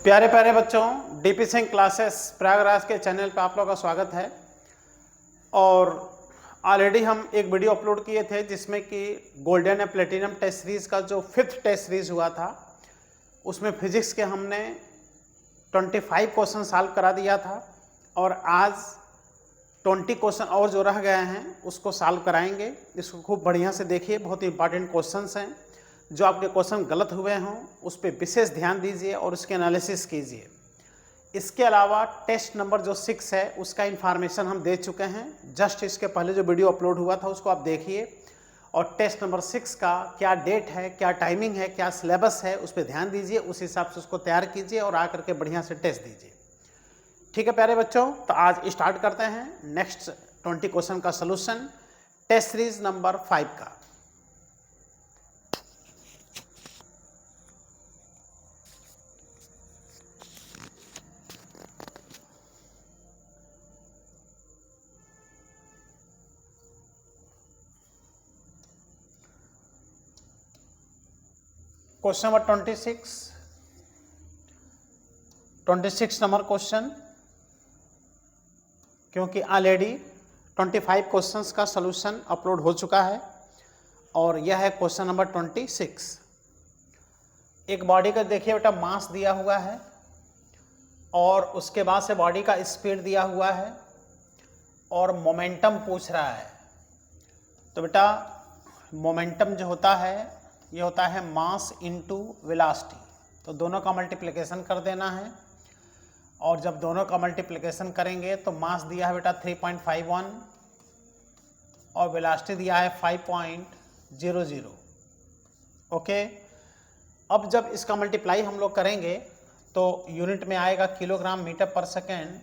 प्यारे प्यारे बच्चों, डीपी सिंह क्लासेस प्रयागराज के चैनल पर आप लोगों का स्वागत है। और ऑलरेडी हम एक वीडियो अपलोड किए थे जिसमें कि गोल्डन या प्लेटिनम टेस्ट सीरीज़ का जो 5th टेस्ट सीरीज़ हुआ था उसमें फिजिक्स के हमने 25 क्वेश्चन सॉल्व करा दिया था और आज 20 क्वेश्चन और जो रह गए हैं उसको सॉल्व कराएंगे। इसको खूब बढ़िया से देखिए, बहुत इंपॉर्टेंट क्वेश्चंस हैं। जो आपके क्वेश्चन गलत हुए हों उस पर विशेष ध्यान दीजिए और उसके एनालिसिस कीजिए। इसके अलावा टेस्ट नंबर जो 6 है उसका इन्फॉर्मेशन हम दे चुके हैं। जस्ट इसके पहले जो वीडियो अपलोड हुआ था उसको आप देखिए और टेस्ट नंबर 6 का क्या डेट है, क्या टाइमिंग है, क्या सिलेबस है उस पर ध्यान दीजिए। उस हिसाब से उसको तैयार कीजिए और आकर के बढ़िया से टेस्ट दीजिए। ठीक है प्यारे बच्चों, तो आज स्टार्ट करते हैं नेक्स्ट 20 क्वेश्चन का सोल्यूशन टेस्ट सीरीज नंबर 5 का। क्वेश्चन नंबर 26 नंबर क्वेश्चन, क्योंकि ऑलरेडी 25 क्वेश्चंस का सॉल्यूशन अपलोड हो चुका है और यह है क्वेश्चन नंबर 26। एक बॉडी का देखिए बेटा मास दिया हुआ है और उसके बाद से बॉडी का स्पीड दिया हुआ है और मोमेंटम पूछ रहा है। तो बेटा मोमेंटम जो होता है ये होता है मास इनटू वेलोसिटी। तो दोनों का मल्टीप्लिकेशन कर देना है और जब दोनों का मल्टीप्लिकेशन करेंगे तो मास दिया है बेटा 3.51 और वेलोसिटी दिया है 5.00। ओके, अब जब इसका मल्टीप्लाई हम लोग करेंगे तो यूनिट में आएगा किलोग्राम मीटर पर सेकेंड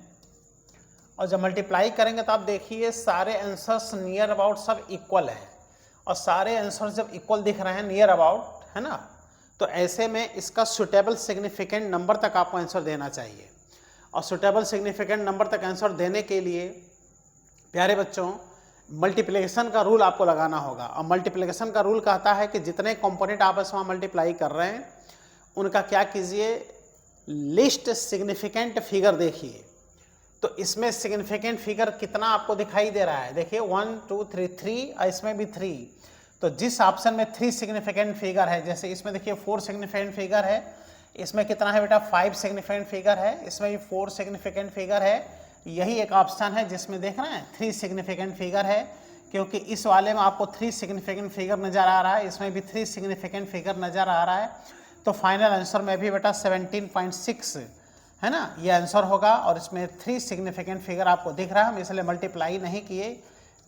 और जब मल्टीप्लाई करेंगे तो आप देखिए सारे आंसर्स नियर अबाउट सब इक्वल है और सारे आंसर जब इक्वल दिख रहे हैं नियर अबाउट, है ना, तो ऐसे में इसका सुटेबल सिग्निफिकेंट नंबर तक आपको आंसर देना चाहिए। और सुटेबल सिग्निफिकेंट नंबर तक आंसर देने के लिए प्यारे बच्चों मल्टीप्लिकेशन का रूल आपको लगाना होगा। और मल्टीप्लिकेशन का रूल कहता है कि जितने कंपोनेंट आपस में मल्टीप्लाई कर रहे हैं उनका क्या कीजिए, लिस्ट सिग्निफिकेंट फिगर देखिए। तो इसमें सिग्निफिकेंट फिगर कितना आपको दिखाई दे रहा है, देखिए 1 2 3 3 और इसमें भी 3। तो जिस ऑप्शन में 3 सिग्निफिकेंट फिगर है, जैसे इसमें देखिए 4 सिग्निफिकेंट फिगर है, इसमें कितना है बेटा 5 सिग्निफिकेंट फिगर है, इसमें भी 4 सिग्निफिकेंट फिगर है। यही एक ऑप्शन है जिसमें देख रहे हैं 3 सिग्निफिकेंट फिगर है, क्योंकि इस वाले में आपको 3 सिग्निफिकेंट फिगर नज़र आ रहा है, इसमें भी 3 सिग्निफिकेंट फिगर नज़र आ रहा है। तो फाइनल आंसर में भी बेटा 17.6 है ना, ये आंसर होगा। और इसमें 3 सिग्निफिकेंट फिगर आपको दिख रहा है। हम इसलिए मल्टीप्लाई नहीं किए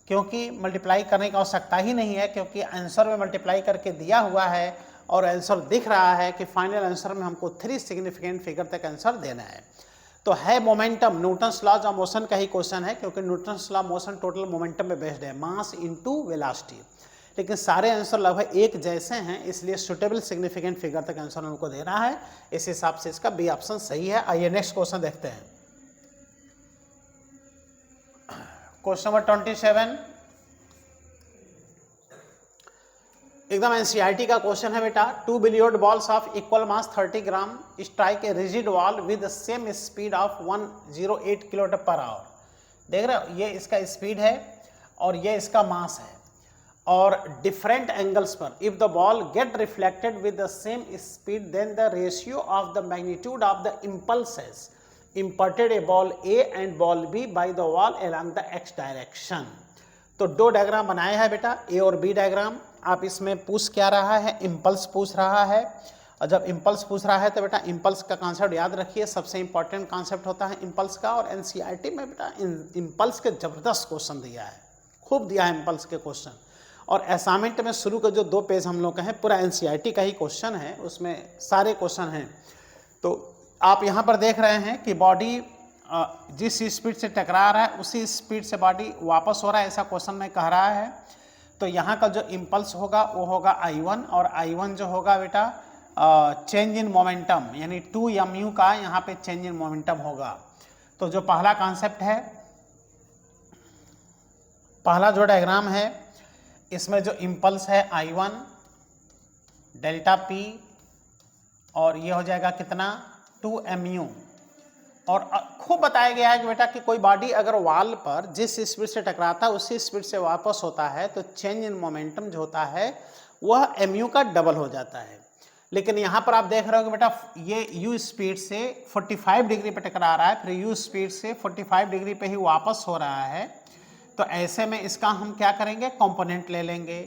क्योंकि मल्टीप्लाई करने की आवश्यकता ही नहीं है, क्योंकि आंसर में मल्टीप्लाई करके दिया हुआ है और आंसर दिख रहा है कि फाइनल आंसर में हमको 3 सिग्निफिकेंट फिगर तक आंसर देना है। तो है momentum, Newton's laws of motion का ही क्वेश्चन है, क्योंकि Newton's law motion total momentum पे बेस्ड है, मास इनटू वेलोसिटी। लेकिन सारे आंसर लगभग एक जैसे हैं, इसलिए सुटेबल सिग्निफिकेंट फिगर तक आंसर हमको देना है। इस हिसाब से इसका बी ऑप्शन सही है। आइए नेक्स्ट क्वेश्चन देखते हैं। क्वेश्चन नंबर 27 एकदम एनसीईआरटी का क्वेश्चन है बेटा। 2 billiard balls of equal mass 30 gram strike a rigid wall with same speed of 108 kilometre per hour. देख रहे हो, ये इसका स्पीड है और ये इसका मास है। और डिफरेंट एंगल्स पर if the ball get reflected with the same speed then the ratio of the magnitude of the impulses imparted a ball A and ball B by the wall along the x direction. तो 2 diagram बनाया है बेटा, ए और B diagram. आप इसमें पूछ क्या रहा है, इम्पल्स पूछ रहा है। और जब इम्पल्स पूछ रहा है तो बेटा इम्पल्स का कॉन्सेप्ट याद रखिए, सबसे इंपॉर्टेंट कॉन्सेप्ट होता है इम्पल्स का। और एनसीईआरटी में बेटा इम्पल्स के जबरदस्त क्वेश्चन दिया है, खूब दिया है इम्पल्स के क्वेश्चन। और असाइनमेंट में शुरू के जो 2 पेज हम लोग का है पूरा एनसीईआरटी का ही क्वेश्चन है, उसमें सारे क्वेश्चन हैं। तो आप यहाँ पर देख रहे हैं कि बॉडी जिस स्पीड से टकरा रहा है उसी स्पीड से बॉडी वापस हो रहा है, ऐसा क्वेश्चन में कह रहा है। तो यहाँ का जो इम्पल्स होगा वो होगा I1 और I1 जो होगा बेटा चेंज इन मोमेंटम, यानी 2mu का यहाँ पे चेंज इन मोमेंटम होगा। तो जो पहला कॉन्सेप्ट है, पहला जो डायग्राम है इसमें जो इम्पल्स है I1 डेल्टा P और ये हो जाएगा कितना 2mu। और खूब बताया गया है कि बेटा कि कोई बॉडी अगर वॉल पर जिस स्पीड से टकराता है उसी स्पीड से वापस होता है तो चेंज इन मोमेंटम जो होता है वह mu का डबल हो जाता है। लेकिन यहाँ पर आप देख रहे हो कि बेटा ये u स्पीड से 45 डिग्री पे टकरा रहा है, फिर u स्पीड से 45 डिग्री पे ही वापस हो रहा है, तो ऐसे में इसका हम क्या करेंगे, कंपोनेंट ले लेंगे।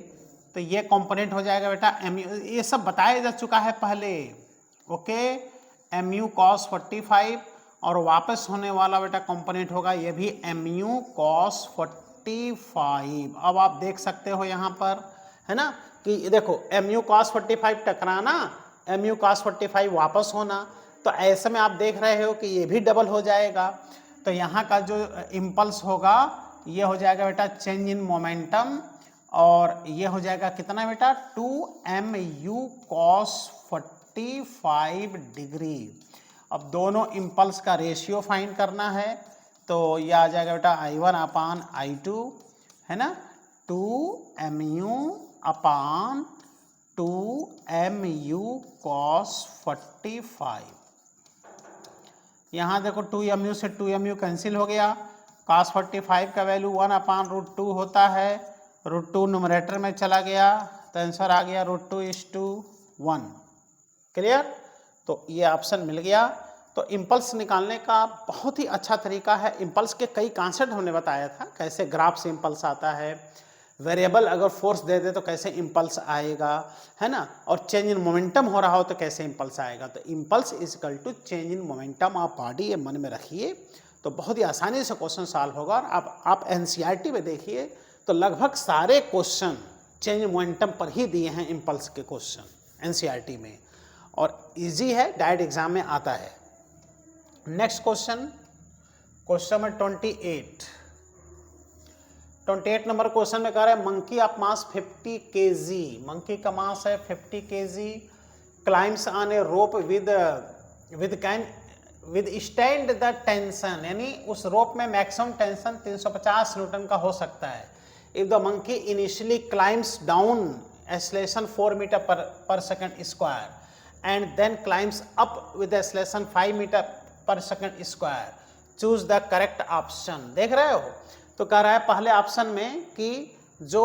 तो ये कंपोनेंट हो जाएगा बेटा mu, ये सब बताया जा चुका है पहले, ओके, mu cos 45 और वापस होने वाला बेटा कंपोनेंट होगा ये भी mu cos 45। अब आप देख सकते हो यहाँ पर, है ना, कि देखो mu cos 45 टकराना, mu cos 45 वापस होना, तो ऐसे में आप देख रहे हो कि ये भी डबल हो जाएगा। तो यहाँ का जो इम्पल्स होगा ये हो जाएगा बेटा चेंज इन मोमेंटम, और ये हो जाएगा कितना बेटा 2mu cos 45 डिग्री। अब दोनों इम्पल्स का रेशियो फाइंड करना है, तो यह आ जाएगा बेटा I1 अपान I2, है ना, 2mu अपान 2mu cos 45। यहाँ देखो 2mu से 2mu कैंसिल हो गया, cos 45 का वैल्यू 1 अपान √2 होता है, √2 न्यूमरेटर में चला गया तो आंसर आ गया √2:1। क्लियर? तो ये ऑप्शन मिल गया। तो इम्पल्स निकालने का बहुत ही अच्छा तरीका है। इम्पल्स के कई कॉन्सेप्ट हमने बताया था, कैसे ग्राफ से इम्पल्स आता है, वेरिएबल अगर फोर्स दे दे तो कैसे इम्पल्स आएगा, है ना, और चेंज इन मोमेंटम हो रहा हो तो कैसे इम्पल्स आएगा। तो impulse is equal to change in momentum of body, ये मन में रखिए तो बहुत ही आसानी से क्वेश्चन सॉल्व होगा। और आप एनसीईआरटी में देखिए तो लगभग सारे क्वेश्चन चेंज मोमेंटम पर ही दिए हैं, इम्पल्स के क्वेश्चन एनसीईआरटी में, और इजी है, डायरेक्ट एग्जाम में आता है। Next question, question number 28 number question में कह रहा है monkey of mass 50 kg, monkey का मास है 50 kg, climbs on A rope with stand the tension, यानी उस रोप में मैक्सिमम टेंशन 350 न्यूटन का हो सकता है। If the monkey initially climbs down acceleration 4 metre per second square and then climbs up with acceleration 5 metre per second square, choose the correct option. देख रहे हो, तो कह रहा है पहले ऑप्शन में कि जो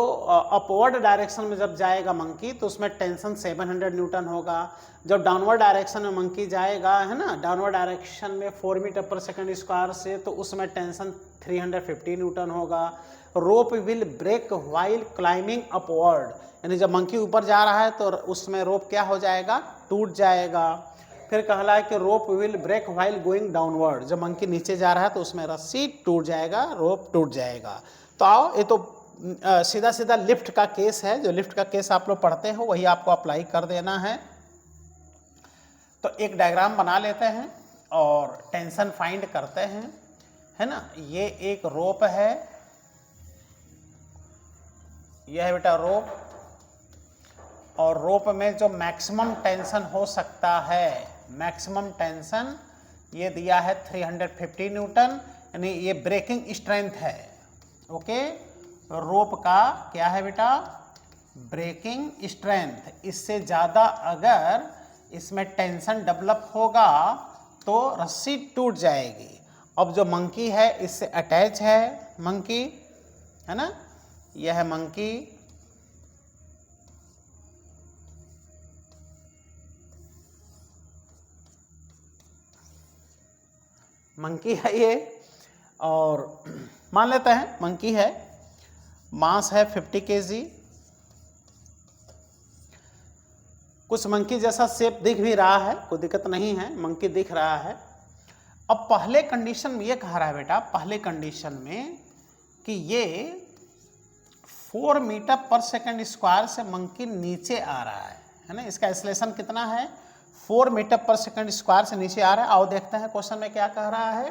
अपवर्ड डायरेक्शन में जब जाएगा मंकी तो उसमें टेंशन 700 न्यूटन होगा, जब डाउनवर्ड डायरेक्शन में मंकी जाएगा, है ना, डाउनवर्ड डायरेक्शन में 4 मीटर पर सेकंड स्क्वायर से, तो उसमें टेंशन 350 न्यूटन होगा। Rope will break while climbing upward, यानी जब मंकी ऊपर जा रहा है तो उसमें रोप क्या हो जाएगा, टूट जाएगा। फिर कहला है कि rope will break while going downward, जब मंकी नीचे जा रहा है तो उसमें रस्सी टूट जाएगा, रोप टूट जाएगा। तो आओ, ये तो सीधा सीधा लिफ्ट का केस है, जो लिफ्ट का केस आप लोग पढ़ते हो वही आपको अप्लाई कर देना है। तो एक डायग्राम बना लेते हैं और टेंशन फाइंड करते हैं, है ना। ये एक रोप है, यह है बेटा रोप, और रोप में जो मैक्सिमम टेंशन हो सकता है, मैक्सिमम टेंशन ये दिया है 350 न्यूटन, यानी ये ब्रेकिंग स्ट्रेंथ है, ओके। रोप का क्या है बेटा, ब्रेकिंग स्ट्रेंथ। इससे ज़्यादा अगर इसमें टेंशन डेवलप होगा तो रस्सी टूट जाएगी। अब जो मंकी है इससे अटैच है, मंकी है ना, यह है मंकी, मंकी है ये, और मान लेते हैं मंकी है, मास है 50 kg, कुछ मंकी जैसा शेप दिख भी रहा है, कोई दिक्कत नहीं है, मंकी दिख रहा है। अब पहले कंडीशन में ये कह रहा है बेटा, पहले कंडीशन में कि ये 4 मीटर पर सेकंड स्क्वायर से मंकी नीचे आ रहा है ना, इसका एक्सेलरेशन कितना है, 4 मीटर पर सेकंड स्क्वायर से नीचे आ रहा है। आओ देखते हैं क्वेश्चन में क्या कह रहा है।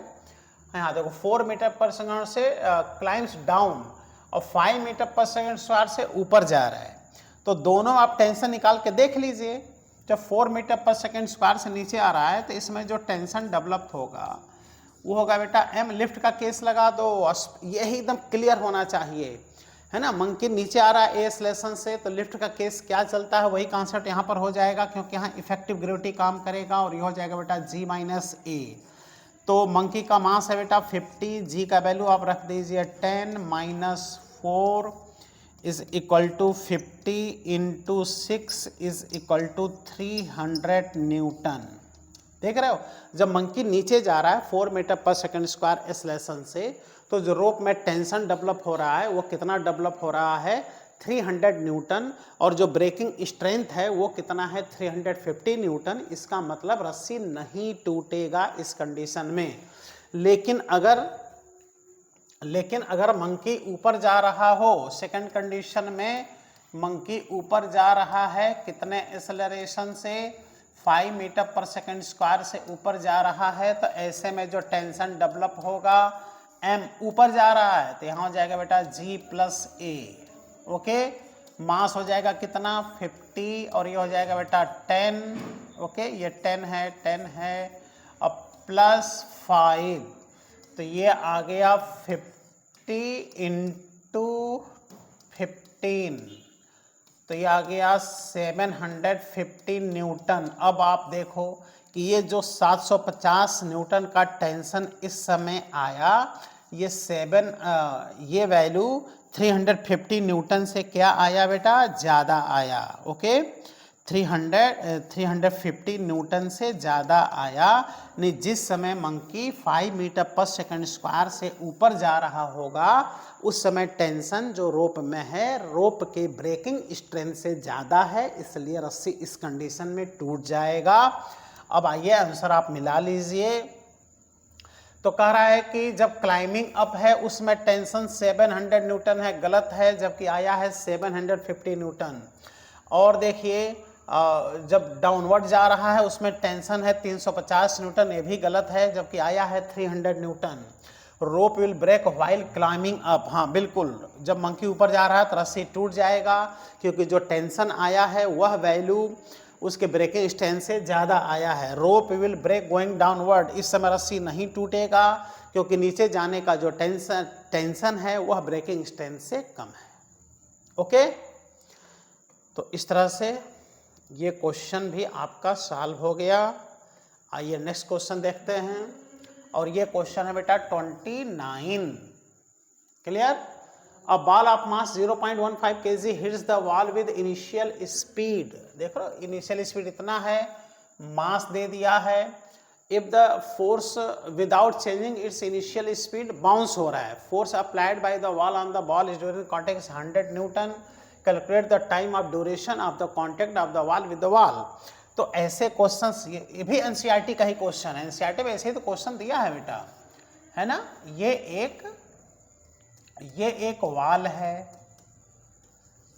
यहाँ देखो 4 मीटर पर सेकंड से क्लाइम्स डाउन और 5 मीटर पर सेकंड स्क्वायर से ऊपर जा रहा है। तो दोनों आप टेंशन निकाल के देख लीजिए। जब 4 मीटर पर सेकंड स्क्वायर से नीचे आ रहा है तो इसमें जो टेंशन डेवलप होगा वो होगा बेटा m। लिफ्ट का केस लगा दो, यही एकदम क्लियर होना चाहिए है ना। मंकी नीचे आ रहा है एक्सेलरेशन से, तो लिफ्ट का केस क्या चलता है, वही कॉन्सेप्ट यहाँ पर हो जाएगा, क्योंकि यहाँ इफेक्टिव ग्रेविटी काम करेगा और ये हो जाएगा बेटा g माइनस ए। तो मंकी का मास है बेटा 50, जी का वैल्यू आप रख दीजिए 10 minus 4 is equal to 50 into 6 is equal to 300 newton. देख रहे हो, जब मंकी नीचे जा रहा है 4 metre per second square acceleration से, तो जो रोप में टेंशन डेवलप हो रहा है वो कितना डेवलप हो रहा है, 300 न्यूटन, और जो ब्रेकिंग स्ट्रेंथ है वो कितना है, 350 न्यूटन। इसका मतलब रस्सी नहीं टूटेगा इस कंडीशन में। लेकिन अगर मंकी ऊपर जा रहा हो, सेकंड कंडीशन में मंकी ऊपर जा रहा है, कितने एक्सेलरेशन से, 5 मीटर पर सेकंड स्क्वायर से ऊपर जा रहा है, तो ऐसे में जो टेंशन डेवलप होगा, m ऊपर जा रहा है, तो यहाँ हो जाएगा बेटा g प्लस ए। ओके, मास हो जाएगा कितना 50 और ये हो जाएगा बेटा 10। ओके, ये 10 है अब प्लस 5, तो ये आ गया 50 इंटू 15, तो ये आ गया 750 न्यूटन। अब आप देखो कि ये जो 750 न्यूटन का टेंशन इस समय आया, ये वैल्यू 350 न्यूटन से क्या आया बेटा, ज़्यादा आया। ओके, 350 न्यूटन से ज़्यादा आया। नहीं, जिस समय monkey 5 metre per second square से ऊपर जा रहा होगा, उस समय टेंशन जो रोप में है, रोप के ब्रेकिंग स्ट्रेंथ से ज़्यादा है, इसलिए रस्सी इस कंडीशन में टूट जाएगा। अब आइए आंसर आप मिला लीजिए। तो कह रहा है कि जब क्लाइंबिंग अप है उसमें टेंशन 700 न्यूटन है, गलत है, जबकि आया है 750 न्यूटन। और देखिए जब डाउनवर्ड जा रहा है उसमें टेंशन है 350 न्यूटन, ये भी गलत है, जबकि आया है 300 newton. Rope will break while climbing up, हाँ बिल्कुल, जब मंकी ऊपर जा रहा है तो रस्सी टूट जाएगा, क्योंकि जो टेंशन आया है वह वैल्यू उसके ब्रेकिंग स्ट्रेंथ से ज़्यादा आया है। रोप विल ब्रेक गोइंग डाउनवर्ड, इस समय रस्सी नहीं टूटेगा, क्योंकि नीचे जाने का जो टेंशन है वह ब्रेकिंग स्ट्रेंथ से कम है। ओके, तो इस तरह से ये क्वेश्चन भी आपका सॉल्व हो गया। आइए नेक्स्ट क्वेश्चन देखते हैं, और ये क्वेश्चन है बेटा 29। Clear. A ball of mass 0.15 kg hits the wall with initial speed। देख रहे हो, इनिशियल स्पीड इतना है, मास दे दिया है। If the force without changing its initial speed bounce हो रहा है, force applied by the wall on the ball is during contact is 100 Newton। Calculate the time of duration of the contact of the wall with the wall। तो ऐसे questions, ये भी NCERT का ही question है, एनसीईआरटी में ऐसे ही तो क्वेश्चन दिया है बेटा, है ना। ये एक वाल है,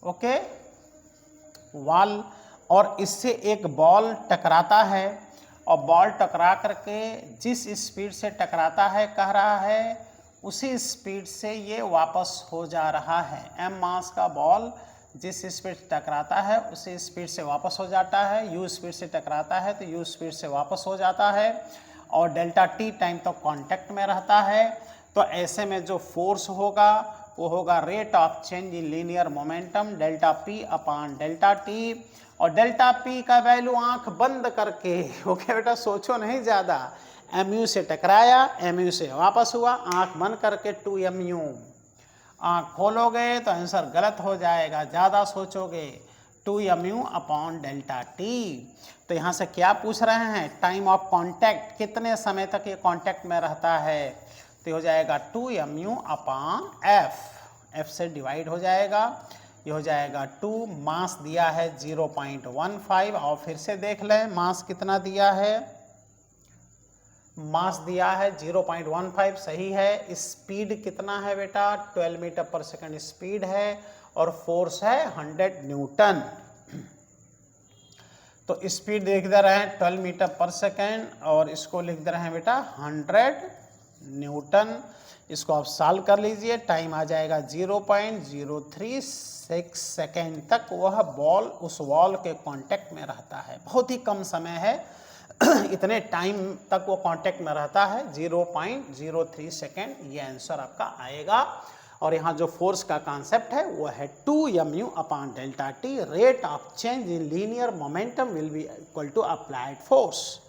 ओके, वाल, और इससे एक बॉल टकराता है, और बॉल टकरा करके जिस स्पीड से टकराता है, कह रहा है उसी स्पीड से ये वापस हो जा रहा है। m मास का बॉल जिस स्पीड से टकराता है उसी स्पीड से वापस हो जाता है, u स्पीड से टकराता है तो u स्पीड से वापस हो जाता है, और डेल्टा t टाइम तक कांटेक्ट में रहता है। तो ऐसे में जो फोर्स होगा वो होगा rate of change in linear momentum, delta p upon delta t, और डेल्टा p का वैल्यू आंख बंद करके, ओके बेटा, सोचो नहीं ज़्यादा, mu से टकराया, mu से वापस हुआ, आंख बंद करके 2mu, आंख खोलोगे तो आंसर गलत हो जाएगा, ज़्यादा सोचोगे 2mu अपॉन डेल्टा t। तो यहाँ से क्या पूछ रहे हैं, टाइम ऑफ कांटेक्ट, कितने समय तक ये कांटेक्ट में रहता है, तो हो जाएगा 2mu अपॉन f से डिवाइड हो जाएगा, ये हो जाएगा 2। मास दिया है 0.15, और फिर से देख लें मास कितना दिया है, मास दिया है 0.15, सही है। स्पीड कितना है बेटा, 12 मीटर पर सेकंड स्पीड है, और फोर्स है 100 न्यूटन। तो स्पीड लिख दे रहे हैं 12 मीटर पर सेकंड, और इसको लिख दे रहे हैं बेटा 100 न्यूटन। इसको आप सॉल्व कर लीजिए, टाइम आ जाएगा 0.036 सेकेंड तक वह बॉल उस वॉल के कांटेक्ट में रहता है। बहुत ही कम समय है, इतने टाइम तक वो कांटेक्ट में रहता है, 0.03 सेकेंड, ये आंसर आपका आएगा। और यहाँ जो फोर्स का कॉन्सेप्ट है वो है 2mu/Δt, rate of change in linear momentum will be equal to applied force.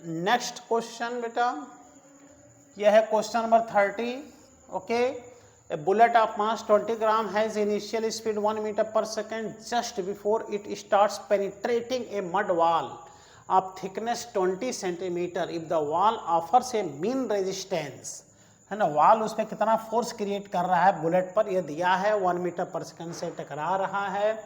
Next question बेटा, यह है question number 30। Okay, A bullet of mass 20 gram has initial speed 1 meter per second just before it starts penetrating a mud wall of thickness 20 centimeter. If the wall offers a mean resistance, है ना, wall उस पर कितना force create कर रहा है bullet पर, ये दिया है 1 मीटर पर सेकंड से टकरा रहा है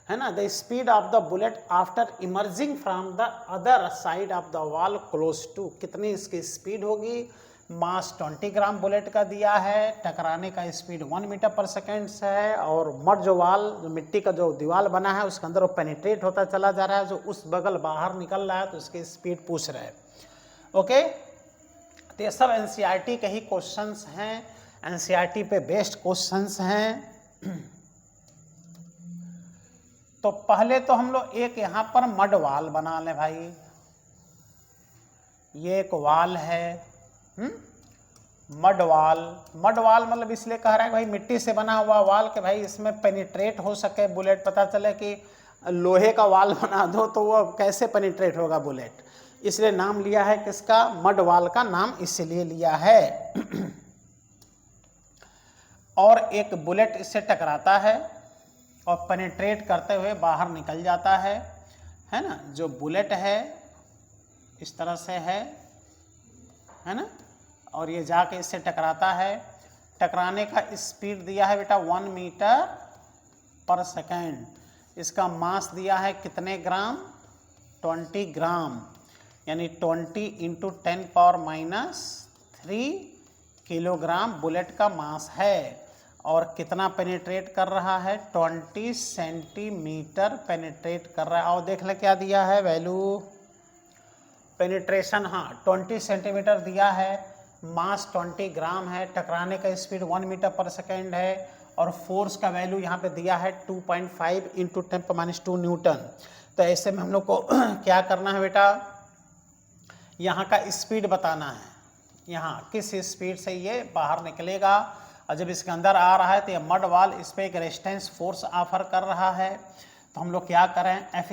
ना। The speed of the bullet after emerging from the other side of the wall close to, कितनी इसकी स्पीड होगी। मास 20 ग्राम बुलेट का दिया है, टकराने का स्पीड 1 मीटर पर सेकेंड से है, और मड जो वाल, जो मिट्टी का जो दीवार बना है उसके अंदर वो पेनिट्रेट होता चला जा रहा है, जो उस बगल बाहर निकल रहा है, तो उसकी स्पीड पूछ रहे हैं। ओके, तो ये सब एनसीईआरटी के ही क्वेश्चंस हैं, एनसीईआरटी पे बेस्ड क्वेश्चंस हैं। तो पहले तो हम लोग एक यहाँ पर मड वाल बना लें भाई। ये एक वाल है, मड वाल। मड वाल मतलब इसलिए कह रहा है भाई मिट्टी से बना हुआ वाल के भाई इसमें पेनिट्रेट हो सके बुलेट। पता चले कि लोहे का वाल बना दो तो वो कैसे पेनिट्रेट होगा बुलेट, इसलिए नाम लिया है किसका, मड वाल का नाम इसलिए लिया है। और एक बुलेट इससे टकराता है और पेनिट्रेट करते हुए बाहर निकल जाता है ना। जो बुलेट है इस तरह से है ना, और ये जाके इससे टकराता है। टकराने का स्पीड दिया है बेटा 1 मीटर पर सेकेंड। इसका मास दिया है कितने ग्राम, 20 ग्राम, यानी 20 × 10⁻³ किलोग्राम बुलेट का मास है। और कितना पेनिट्रेट कर रहा है, 20 सेंटीमीटर पेनिट्रेट कर रहा है। और देख ले क्या दिया है वैल्यू, पेनिट्रेशन, हाँ 20 सेंटीमीटर दिया है, मास 20 ग्राम है, टकराने का स्पीड 1 मीटर पर सेकेंड है, और फोर्स का वैल्यू यहाँ पे दिया है 2.5 × 10⁻² न्यूटन। तो ऐसे में हम लोग को क्या करना है बेटा, यहाँ का स्पीड बताना है, यहाँ किस स्पीड से ये बाहर निकलेगा। और जब इसके अंदर आ रहा है तो ये मड वाल इस पर एक रेजिस्टेंस फोर्स ऑफर कर रहा है। तो हम लोग क्या करें, F =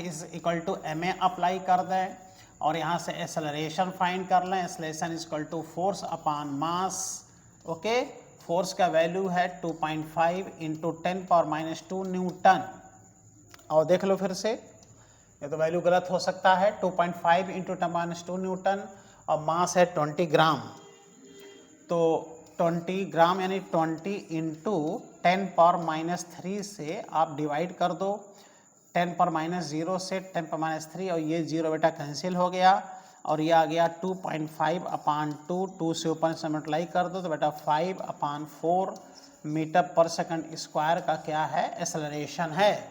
ma अप्लाई कर दें, और यहाँ से एक्सेलरेशन फाइंड कर लें। Acceleration = force upon mass. Okay, force का वैल्यू है 2.5 × 10⁻² न्यूटन। और देख लो फिर से, ये तो वैल्यू गलत हो सकता है, 2.5 × 10⁻² न्यूटन, और मास है 20 ग्राम। तो 20 ग्राम यानी 20 × 10⁻³ से आप डिवाइड कर दो, 10⁻0 से 10⁻3, और ये 0 बेटा कैंसिल हो गया, और ये आ गया 2.5/2, 2 से ऊपर से मल्टीप्लाई कर दो तो बेटा 5/4 मीटर पर सेकंड स्क्वायर का क्या है, एक्सेलरेशन है।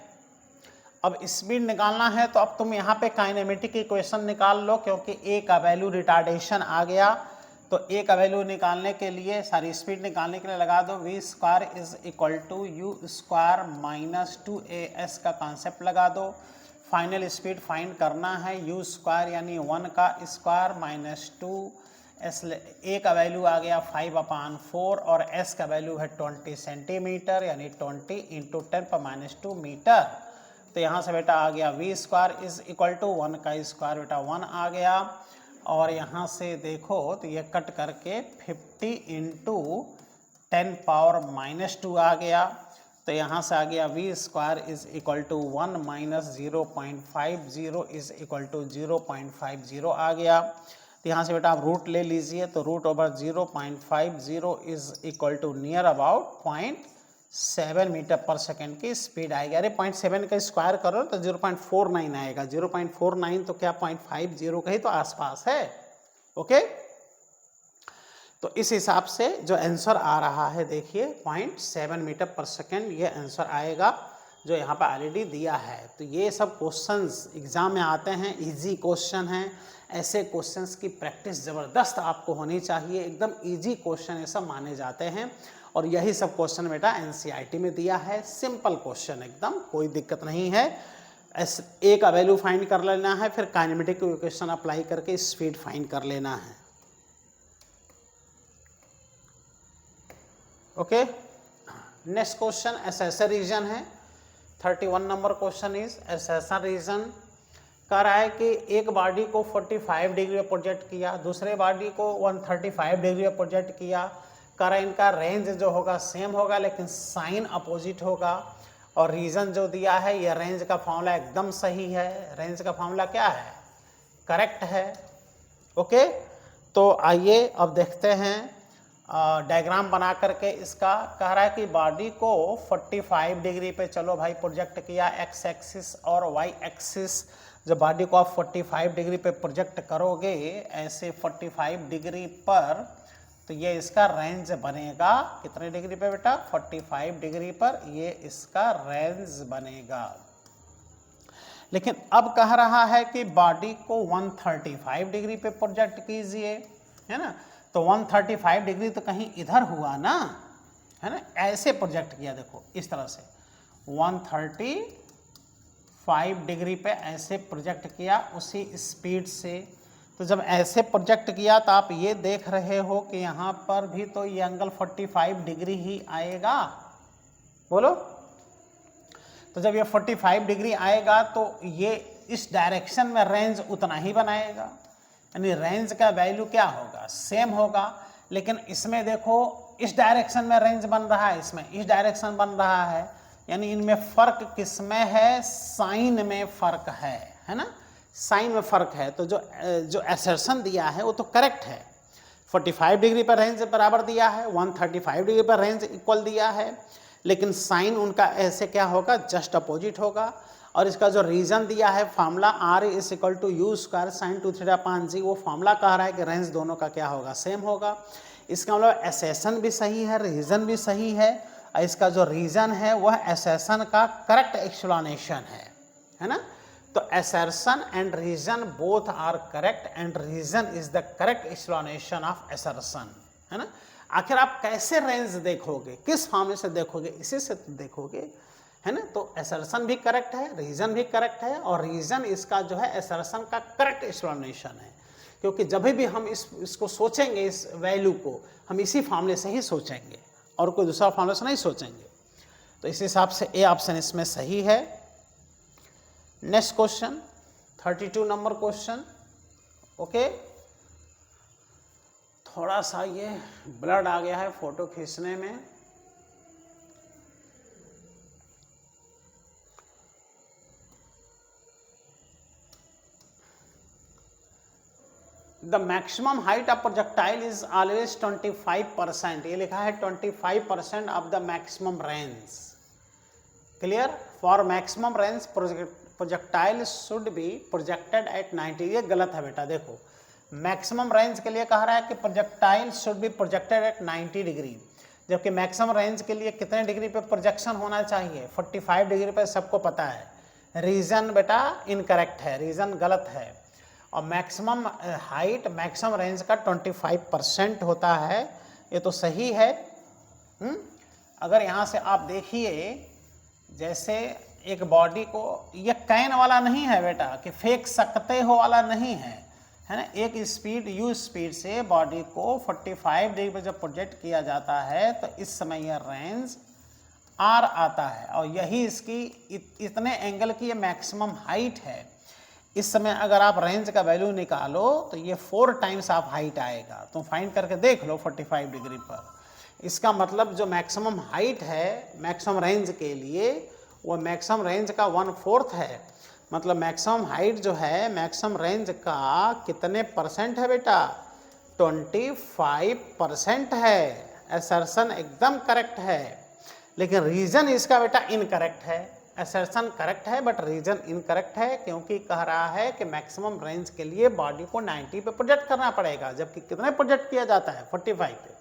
अब स्पीड निकालना है तो अब तुम यहाँ पे काइनेमेटिक इक्वेशन निकाल लो, क्योंकि ए का वैल्यू रिटार्डेशन आ गया। तो ए का वैल्यू निकालने के लिए, सारी स्पीड निकालने के लिए लगा दो v² = u² - 2as का कॉन्सेप्ट लगा दो। फाइनल स्पीड फाइंड करना है, u² यानी 1 का स्क्वायर माइनस 2, ए का वैल्यू आ गया 5/4 और एस का वैल्यू है 20 सेंटीमीटर यानी 20 × 10⁻² मीटर। तो यहाँ से बेटा आ गया v² = 1 का स्क्वायर बेटा 1 आ गया, और यहाँ से देखो तो ये कट करके 50 × 10⁻² आ गया। तो यहाँ से आ गया v² = 1 - 0.50 = 0.50 आ गया। तो यहाँ से बेटा आप रूट ले लीजिए, तो √0.50 = नियर अबाउट 0.7 मीटर पर सेकेंड की स्पीड आएगी। अरे 0.7 का स्क्वायर करो तो 0.49 आएगा, 0.49 तो क्या 0.50 का ही तो आसपास है। ओके, तो इस हिसाब से जो आंसर आ रहा है देखिए 0.7 मीटर पर सेकेंड ये आंसर आएगा जो यहाँ पर ऑलरेडी दिया है। तो ये सब क्वेश्चंस एग्जाम में आते हैं, इजी क्वेश्चन हैं। ऐसे क्वेश्चंस की प्रैक्टिस ज़बरदस्त आपको होनी चाहिए, एकदम इजी क्वेश्चन ये सब माने जाते हैं। और यही सब क्वेश्चन बेटा एनसीईआरटी में दिया है, सिंपल क्वेश्चन एकदम, कोई दिक्कत नहीं है। ए का वैल्यू फाइंड कर लेना है, फिर काइनेमेटिक इक्वेशन अप्लाई करके स्पीड फाइंड कर लेना है। Okay, next question assertion reason है। 31 नंबर क्वेश्चन इज एसेसर रीजन। कह रहा है कि एक बॉडी को 45 डिग्री पे प्रोजेक्ट किया, दूसरे बॉडी को 135 डिग्री पे प्रोजेक्ट किया। कह रहा है इनका रेंज जो होगा सेम होगा लेकिन साइन अपोजिट होगा। और रीजन जो दिया है ये रेंज का फॉर्मूला एकदम सही है। रेंज का फॉर्मूला क्या है? करेक्ट है। ओके, तो आइए अब देखते हैं डायग्राम बना करके इसका। कह रहा है कि बॉडी को 45 डिग्री पे चलो भाई प्रोजेक्ट किया, एक्स एक्सिस और वाई एक्सिस। जब बॉडी को आप 45 डिग्री पे प्रोजेक्ट करोगे ऐसे 45 डिग्री पर, तो ये इसका रेंज बनेगा कितने डिग्री पे बेटा? 45 डिग्री पर ये इसका रेंज बनेगा। लेकिन अब कह रहा है कि बॉडी को 135 डिग्री पे प्रोजेक्ट कीजिए, है ना। तो 135 डिग्री तो कहीं इधर हुआ ना, है ना। ऐसे प्रोजेक्ट किया, देखो इस तरह से 135 डिग्री पे ऐसे प्रोजेक्ट किया उसी स्पीड से। तो जब ऐसे प्रोजेक्ट किया तो आप ये देख रहे हो कि यहाँ पर भी तो ये एंगल 45 डिग्री ही आएगा, बोलो। तो जब ये 45 डिग्री आएगा तो ये इस डायरेक्शन में रेंज उतना ही बनाएगा, यानी रेंज का वैल्यू क्या होगा? सेम होगा। लेकिन इसमें देखो इस डायरेक्शन में रेंज बन रहा है, इसमें इस डायरेक्शन बन रहा है, यानी इनमें फर्क किसमें है? साइन में फर्क है ना। साइन में फर्क है। तो जो असर्शन दिया है वो तो करेक्ट है। 45 डिग्री पर रेंज बराबर दिया है, 135 डिग्री पर रेंज इक्वल दिया है, लेकिन साइन उनका ऐसे क्या होगा? जस्ट अपोजिट होगा। और इसका जो रीजन दिया है formula R is equal to u square sine 2 theta upon g, वो फार्मूला कह रहा है कि रेंज दोनों का क्या होगा? सेम होगा। इसका मतलब एसेसन भी सही है, रीजन भी सही है। और इसका जो रीजन है वह एसेसन का करेक्ट एक्सप्लेनेशन है ना। तो assertion and reason both are correct and reason is the correct explanation of assertion, है ना। आखिर आप कैसे रेंज देखोगे? किस फॉर्मूले से देखोगे? इसी से तो देखोगे, है ना। तो assertion भी करेक्ट है, रीजन भी करेक्ट है, और रीजन इसका जो है assertion का करेक्ट एक्सप्लेनेशन है। क्योंकि जब भी हम इसको सोचेंगे, इस वैल्यू को हम इसी फॉर्मूले से ही सोचेंगे और कोई दूसरा फॉर्मूले से नहीं सोचेंगे। तो इस हिसाब से ए ऑप्शन इसमें सही है। Next question 32 number question. Okay, थोड़ा सा ये ब्लड आ गया है फोटो खींचने में। The maximum height of projectile is always 25%। ये लिखा है 25% of the maximum range. Clear? For maximum range projectile should be projected at 90। ये गलत है बेटा, देखो मैक्सिमम रेंज के लिए कह रहा है कि projectile should be projected at 90 degree, जबकि मैक्सिमम रेंज के लिए कितने डिग्री पे प्रोजेक्शन होना चाहिए? 45 डिग्री पे, सबको पता है। रीजन बेटा इनकरेक्ट है, रीजन गलत है। और मैक्सिमम हाइट मैक्सिमम रेंज का 25% होता है, ये तो सही है। अगर यहाँ से आप देखिए, जैसे एक बॉडी को, ये कैन वाला नहीं है बेटा कि फेंक सकते हो वाला नहीं है, है ना। एक स्पीड u स्पीड से बॉडी को 45 डिग्री पर जब प्रोजेक्ट किया जाता है तो इस समय यह रेंज R आता है, और यही इसकी इतने एंगल की ये मैक्सिमम हाइट है। इस समय अगर आप रेंज का वैल्यू निकालो तो ये 4 टाइम्स आप हाइट आएगा। तुम फाइंड करके देख लो 45 डिग्री पर। इसका मतलब जो मैक्सिमम हाइट है मैक्सिमम रेंज के लिए, वो मैक्सिमम रेंज का 1/4 है। मतलब मैक्सिमम हाइट जो है मैक्सिमम रेंज का कितने परसेंट है बेटा? 25% है। असर्शन एकदम करेक्ट है, लेकिन रीजन इसका बेटा इनकरेक्ट है। असर्शन करेक्ट है बट रीजन इनकरेक्ट है, क्योंकि कह रहा है कि मैक्सिमम रेंज के लिए बॉडी को 90 पे प्रोजेक्ट करना पड़ेगा, जबकि कितने प्रोजेक्ट किया जाता है? 45 पे।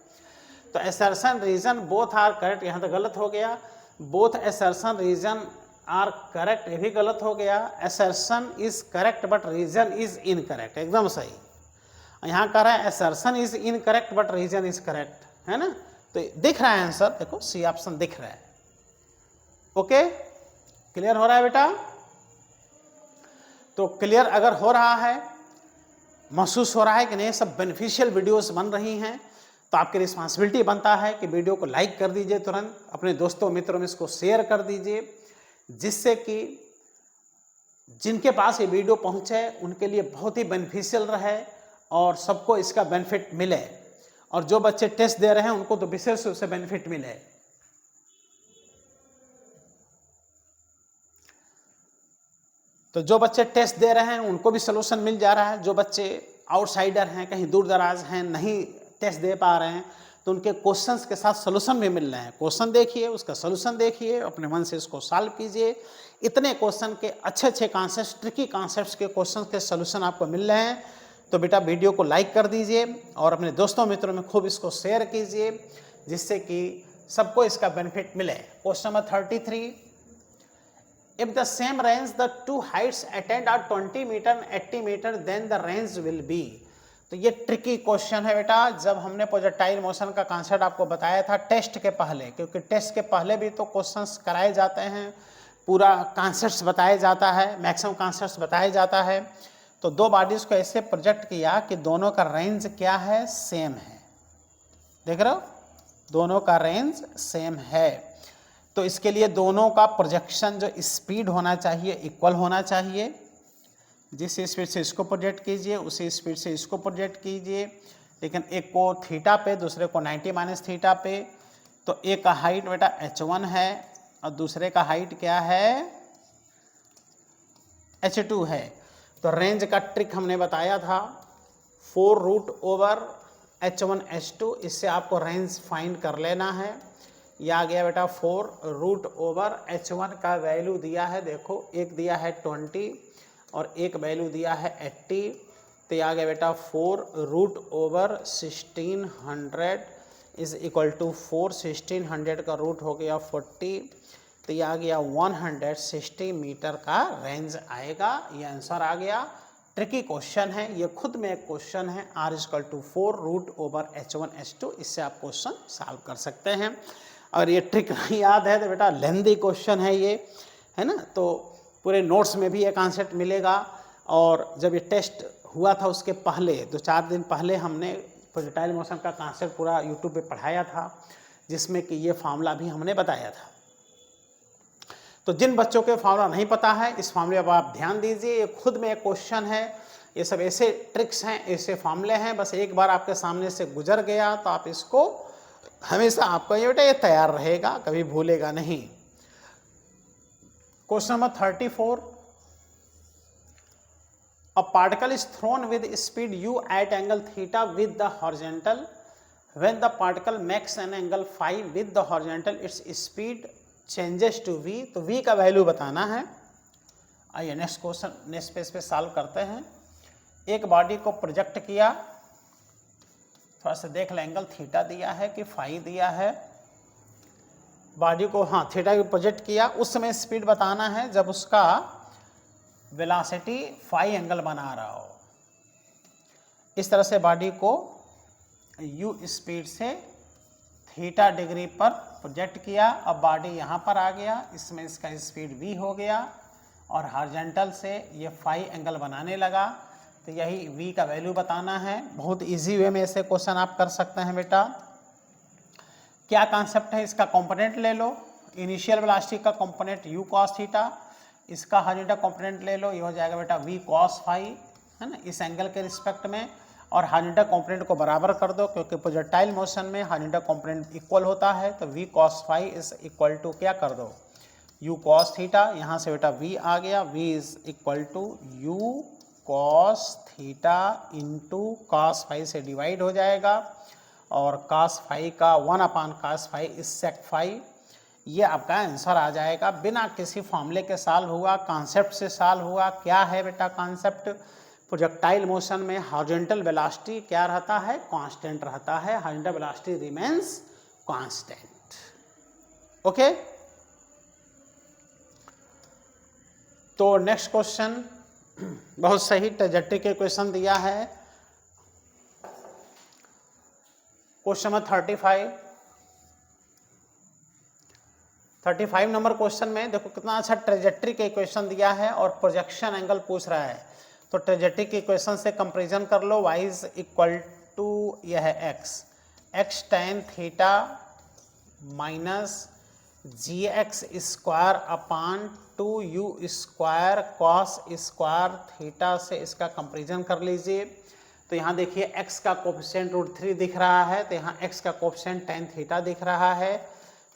तो assertion reason both are correct, यहाँ तो गलत हो गया। Both assertion reason are correct, ये भी गलत हो गया। Assertion is correct but reason is incorrect, एकदम सही। यहाँ कह रहा है assertion is incorrect but reason is correct, है ना। तो दिख रहा है आंसर, देखो सी ऑप्शन दिख रहा है। ओके, क्लियर हो रहा है बेटा? तो क्लियर अगर हो रहा है, महसूस हो रहा है कि नहीं सब बेनिफिशियल वीडियोस बन रही हैं, तो आपकी रिस्पॉन्सिबिलिटी बनता है कि वीडियो को लाइक कर दीजिए, तुरंत अपने दोस्तों मित्रों में इसको शेयर कर दीजिए, जिससे कि जिनके पास ये वीडियो पहुंचे उनके लिए बहुत ही बेनिफिशियल रहे और सबको इसका बेनिफिट मिले, और जो बच्चे टेस्ट दे रहे हैं उनको तो विशेष रूप से बेनिफिट मिले। तो जो बच्चे टेस्ट दे रहे हैं उनको भी सलूशन मिल जा रहा है, जो बच्चे आउटसाइडर हैं, कहीं दूर दराज हैं, नहीं टेस्ट दे पा रहे हैं, तो उनके क्वेश्चंस के साथ सलूशन भी मिल रहे हैं। क्वेश्चन देखिए, उसका सलूशन देखिए, अपने मन से इसको सॉल्व कीजिए। इतने क्वेश्चन के अच्छे कॉन्सेप्ट, ट्रिकी कॉन्सेप्ट्स के क्वेश्चन के सलूशन आपको मिल रहे हैं। तो बेटा वीडियो को लाइक कर दीजिए और अपने दोस्तों मित्रों में खूब इसको शेयर कीजिए, जिससे कि सबको इसका बेनिफिट मिले। Question number 33, if the same range the two heights attained are 20 meter and 80 meter then the range will be। तो ये ट्रिकी क्वेश्चन है बेटा। जब हमने प्रोजेक्टाइल मोशन का कॉन्सेप्ट आपको बताया था टेस्ट के पहले, क्योंकि टेस्ट के पहले भी तो क्वेश्चंस कराए जाते हैं, पूरा कॉन्सेप्ट्स बताया जाता है, मैक्सिमम कॉन्सेप्ट्स बताया जाता है। तो दो बॉडीज को ऐसे प्रोजेक्ट किया कि दोनों का रेंज क्या है, सेम है। देख रहे हो, दोनों का रेंज सेम है। तो इसके लिए दोनों का प्रोजेक्शन जो स्पीड होना चाहिए इक्वल होना चाहिए। जिस स्पीड से इसको प्रोजेक्ट कीजिए उसी स्पीड से इसको प्रोजेक्ट कीजिए, लेकिन एक को थीटा पे दूसरे को 90 माइनस थीटा पे। तो एक का हाइट बेटा h1 है और दूसरे का हाइट क्या है, h2 है। तो रेंज का ट्रिक हमने बताया था 4 रूट ओवर h1 h2, इससे आपको रेंज फाइंड कर लेना है। यह आ गया बेटा 4 रूट ओवर h1 का वैल्यू दिया है, देखो एक दिया है 20 और एक वैल्यू दिया है 80। तो यह आ गया बेटा 4 root over 1600 is equal to 4, 1600 का रूट हो गया 40। तो यह आ गया 160 मीटर का रेंज आएगा। ये आंसर आ गया। ट्रिकी क्वेश्चन है, ये खुद में एक क्वेश्चन है। r equal to 4 root over h1 h2, इससे आप क्वेश्चन सॉल्व कर सकते हैं। अगर ये ट्रिक नहीं याद है तो बेटा लेंदी क्वेश्चन है ये, है ना। तो पूरे नोट्स में भी ये कॉन्सेप्ट मिलेगा। और जब ये टेस्ट हुआ था उसके पहले 2-4 दिन पहले हमने प्रोजेक्टाइल मोशन का कॉन्सेप्ट पूरा यूट्यूब पे पढ़ाया था, जिसमें कि ये फार्मूला भी हमने बताया था। तो जिन बच्चों के फार्मूला नहीं पता है, इस फार्मूले पर आप ध्यान दीजिए। ये खुद में एक क्वेश्चन है, ये सब ऐसे ट्रिक्स हैं, ऐसे फार्मूले हैं, बस एक बार आपके सामने से गुजर गया तो आप इसको हमेशा, आपका ये बेटा ये तैयार रहेगा, कभी भूलेगा नहीं। Question number 34, a particle is thrown with speed u at angle theta with the horizontal. When the particle makes an angle phi with the horizontal, its speed changes to v। तो v का value बताना है। आइए next question, next page पे solve करते हैं। एक body को प्रोजेक्ट किया, थोड़ा सा देख लें, एंगल थीटा दिया है कि फाई दिया है। बॉडी को हाँ थीटा भी प्रोजेक्ट किया, उस समय स्पीड बताना है जब उसका वेलोसिटी फाई एंगल बना रहा हो। इस तरह से बॉडी को u स्पीड से थीटा डिग्री पर प्रोजेक्ट किया। अब बॉडी यहाँ पर आ गया, इसमें इसका स्पीड v हो गया और हॉरिजॉन्टल से ये फाई एंगल बनाने लगा। तो यही v का वैल्यू बताना है। बहुत इजी वे में ऐसे क्वेश्चन आप कर सकते हैं बेटा। क्या कॉन्सेप्ट है, इसका कंपोनेंट ले लो। इनिशियल वेलोसिटी का कंपोनेंट u cos थीटा, इसका हॉरिजॉन्टल कंपोनेंट ले लो, ये हो जाएगा बेटा v cos फाई, है ना, इस एंगल के रिस्पेक्ट में। और हॉरिजॉन्टल कंपोनेंट को बराबर कर दो, क्योंकि प्रोजेक्टाइल मोशन में हॉरिजॉन्टल कंपोनेंट इक्वल होता है। तो v cos phi is equal to क्या कर दो, u cos थीटा। यहाँ से बेटा v आ गया, v is equal to u cos theta into cos phi से डिवाइड हो जाएगा। और cos फाई का 1/cos phi is sec phi. ये आपका आंसर आ जाएगा, बिना किसी फॉर्मूले के सॉल्व हुआ, कॉन्सेप्ट से सॉल्व हुआ। क्या है बेटा कॉन्सेप्ट, प्रोजेक्टाइल मोशन में हॉरिजॉन्टल वेलोसिटी क्या रहता है, कांस्टेंट रहता है। Horizontal velocity remains constant. Okay, तो नेक्स्ट क्वेश्चन बहुत सही ट्रेजेक्टरी के क्वेश्चन दिया है। क्वेश्चन नंबर 35 नंबर क्वेश्चन में देखो कितना अच्छा ट्रेजेक्टरी के इक्वेशन दिया है और प्रोजेक्शन एंगल पूछ रहा है। तो ट्रेजेक्टरी के इक्वेशन से कंपैरिजन कर लो, y इज इक्वल टू यह है x, x tan theta minus g x square upon 2u² cos square theta से इसका कंपेरिजन कर लीजिए। तो यहाँ देखिए x का कोफिशिएंट √3 दिख रहा है, तो यहाँ x का कोफिशिएंट टेन थीटा दिख रहा है।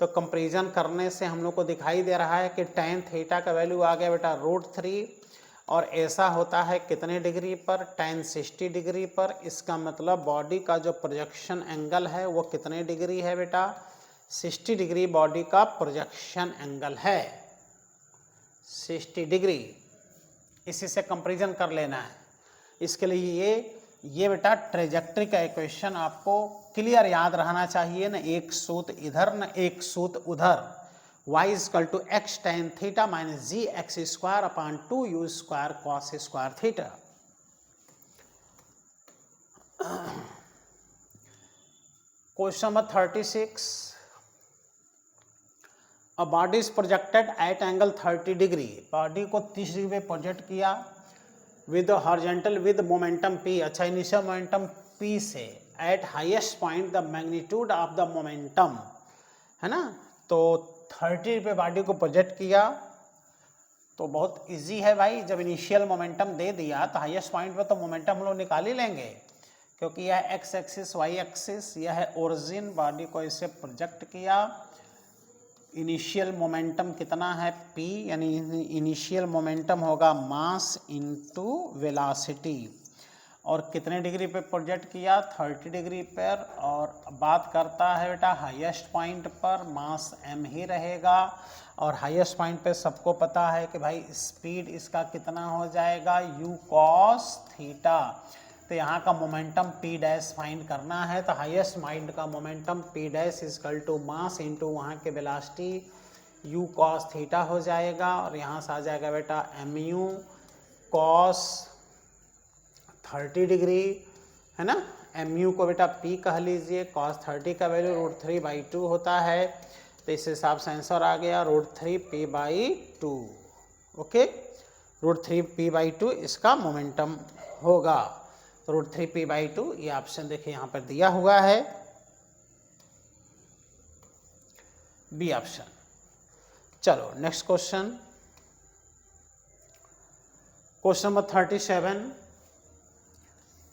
तो कंपेरिजन करने से हम लोग को दिखाई दे रहा है कि टेन थीटा का वैल्यू आ गया बेटा √3, और ऐसा होता है कितने डिग्री पर, टेन 60 डिग्री पर। इसका मतलब बॉडी का जो प्रोजेक्शन एंगल है वो कितने डिग्री है बेटा, 60 डिग्री बॉडी का प्रोजेक्शन एंगल है, 60 डिग्री। इसी से कंपैरिजन कर लेना है। इसके लिए ये बेटा ट्रेजेक्ट्री का इक्वेशन आपको क्लियर याद रहना चाहिए, न एक सूत्र इधर न एक सूत्र उधर। y = x tan theta minus g x square upon 2u² cos square theta. Question number 36, a body is projected at angle 30 degree. Body को 30 डिग्री पे प्रोजेक्ट किया with horizontal with momentum p। अच्छा, इनिशियल मोमेंटम p से at highest point the magnitude of the momentum, है ना। तो 30 पे body को प्रोजेक्ट किया तो बहुत इजी है भाई। जब इनिशियल मोमेंटम दे दिया तो हाईएस्ट पॉइंट पे तो मोमेंटम हम लोग निकाल ही लेंगे, क्योंकि यह एक्स एक्सिस वाई एक्सिस, यह है ओरिजिन। बॉडी को इसे प्रोजेक्ट किया, इनिशियल मोमेंटम कितना है p, यानी इनिशियल मोमेंटम होगा मास इनटू वेलोसिटी। और कितने डिग्री पे प्रोजेक्ट किया, 30 डिग्री पर। और बात करता है बेटा हाईएस्ट पॉइंट पर, मास m ही रहेगा। और हाईएस्ट पॉइंट पे सबको पता है कि भाई स्पीड इसका कितना हो जाएगा, u cos थीटा। तो यहाँ का मोमेंटम p डैश फाइंड करना है। तो हाईएस्ट पॉइंट का momentum p dash = mass into वहाँ के वेलोसिटी u cos थीटा हो जाएगा। और यहाँ से आ जाएगा बेटा mu cos 30 डिग्री, है ना। mu को बेटा p कह लीजिए, cos 30 का वैल्यू √3/2 होता है। तो इस हिसाब से आंसर आ गया √3p/2। ओके, √3p/2 इसका मोमेंटम होगा। तो √3p/2 ये ऑप्शन देखिए यहाँ पर दिया हुआ है, बी ऑप्शन। चलो next question, question number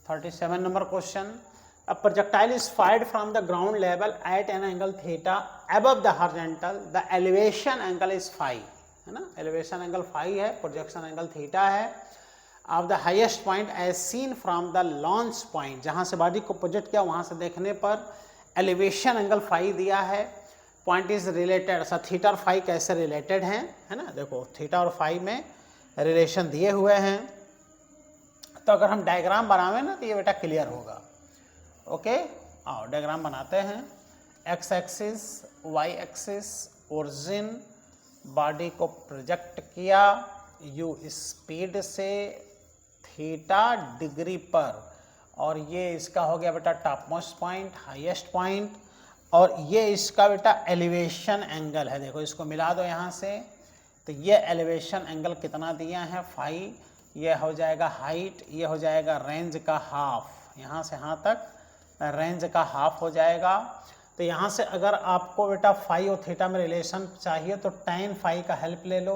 37 number question. A projectile is fired from the ground level at an angle theta above the horizontal. The elevation angle is phi, है ना। elevation angle phi है, projection angle theta है। Of the highest point as seen from the launch point, जहाँ से body को project किया वहाँ से देखने पर elevation angle phi दिया है। पॉइंट इज रिलेटेड, अच्छा थीटा और फाई कैसे रिलेटेड हैं, है ना। देखो थीटा और फाई में रिलेशन दिए हुए हैं। तो अगर हम डायग्राम बनावे ना तो ये बेटा क्लियर होगा। ओके, आओ डायग्राम बनाते हैं। X axis, Y axis, origin, body को प्रोजेक्ट किया u स्पीड से थीटा डिग्री पर, और ये इसका हो गया बेटा top most point, highest point. और ये इसका बेटा एलिवेशन एंगल है। देखो इसको मिला दो यहाँ से, तो ये एलिवेशन एंगल कितना दिया है, फाई। ये हो जाएगा हाइट, ये हो जाएगा रेंज का हाफ, यहाँ से यहाँ तक रेंज का हाफ हो जाएगा। तो यहाँ से अगर आपको बेटा फाई और थीटा में रिलेशन चाहिए तो tan फाई का हेल्प ले लो।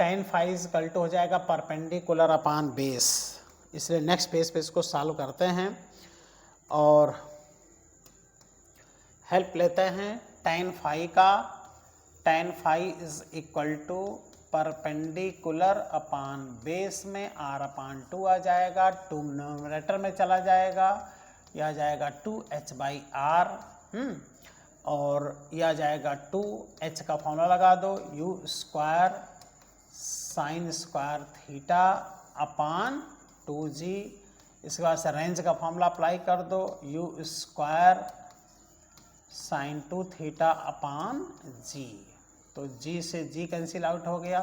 tan फाई = हो जाएगा परपेंडिकुलर अपान बेस। इसलिए नेक्स्ट पेज पे इसको सॉल्व करते हैं और हेल्प लेते हैं tan फाई का। tan phi = perpendicular upon base में r/2 आ जाएगा, 2 न्यूमरेटर में चला जाएगा, यह आ जाएगा 2h/r, और यह आ जाएगा 2h का फॉर्मूला लगा दो, u² sin square theta upon 2g। इसके बाद से रेंज का फॉर्मूला अप्लाई कर दो, u² sin 2 थीटा अपान g। तो g से g कैंसिल आउट हो गया,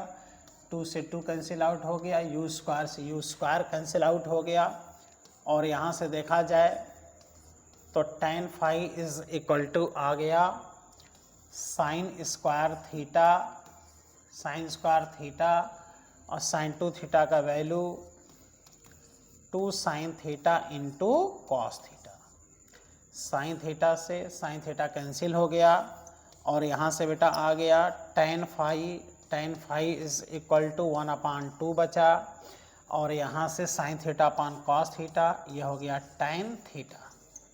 2 से 2 कैंसिल आउट हो गया, u² से u² कैंसिल आउट हो गया। और यहाँ से देखा जाए तो tan फाई = आ गया sin स्क्वायर थीटा और sin 2 थीटा का value 2 sin theta into cos theta. Sine theta से साइन थीटा कैंसिल हो गया और यहाँ से बेटा आ गया tan phi is equal to 1/2 बचा और यहाँ से sine theta upon cos theta, यह हो गया tan थीटा।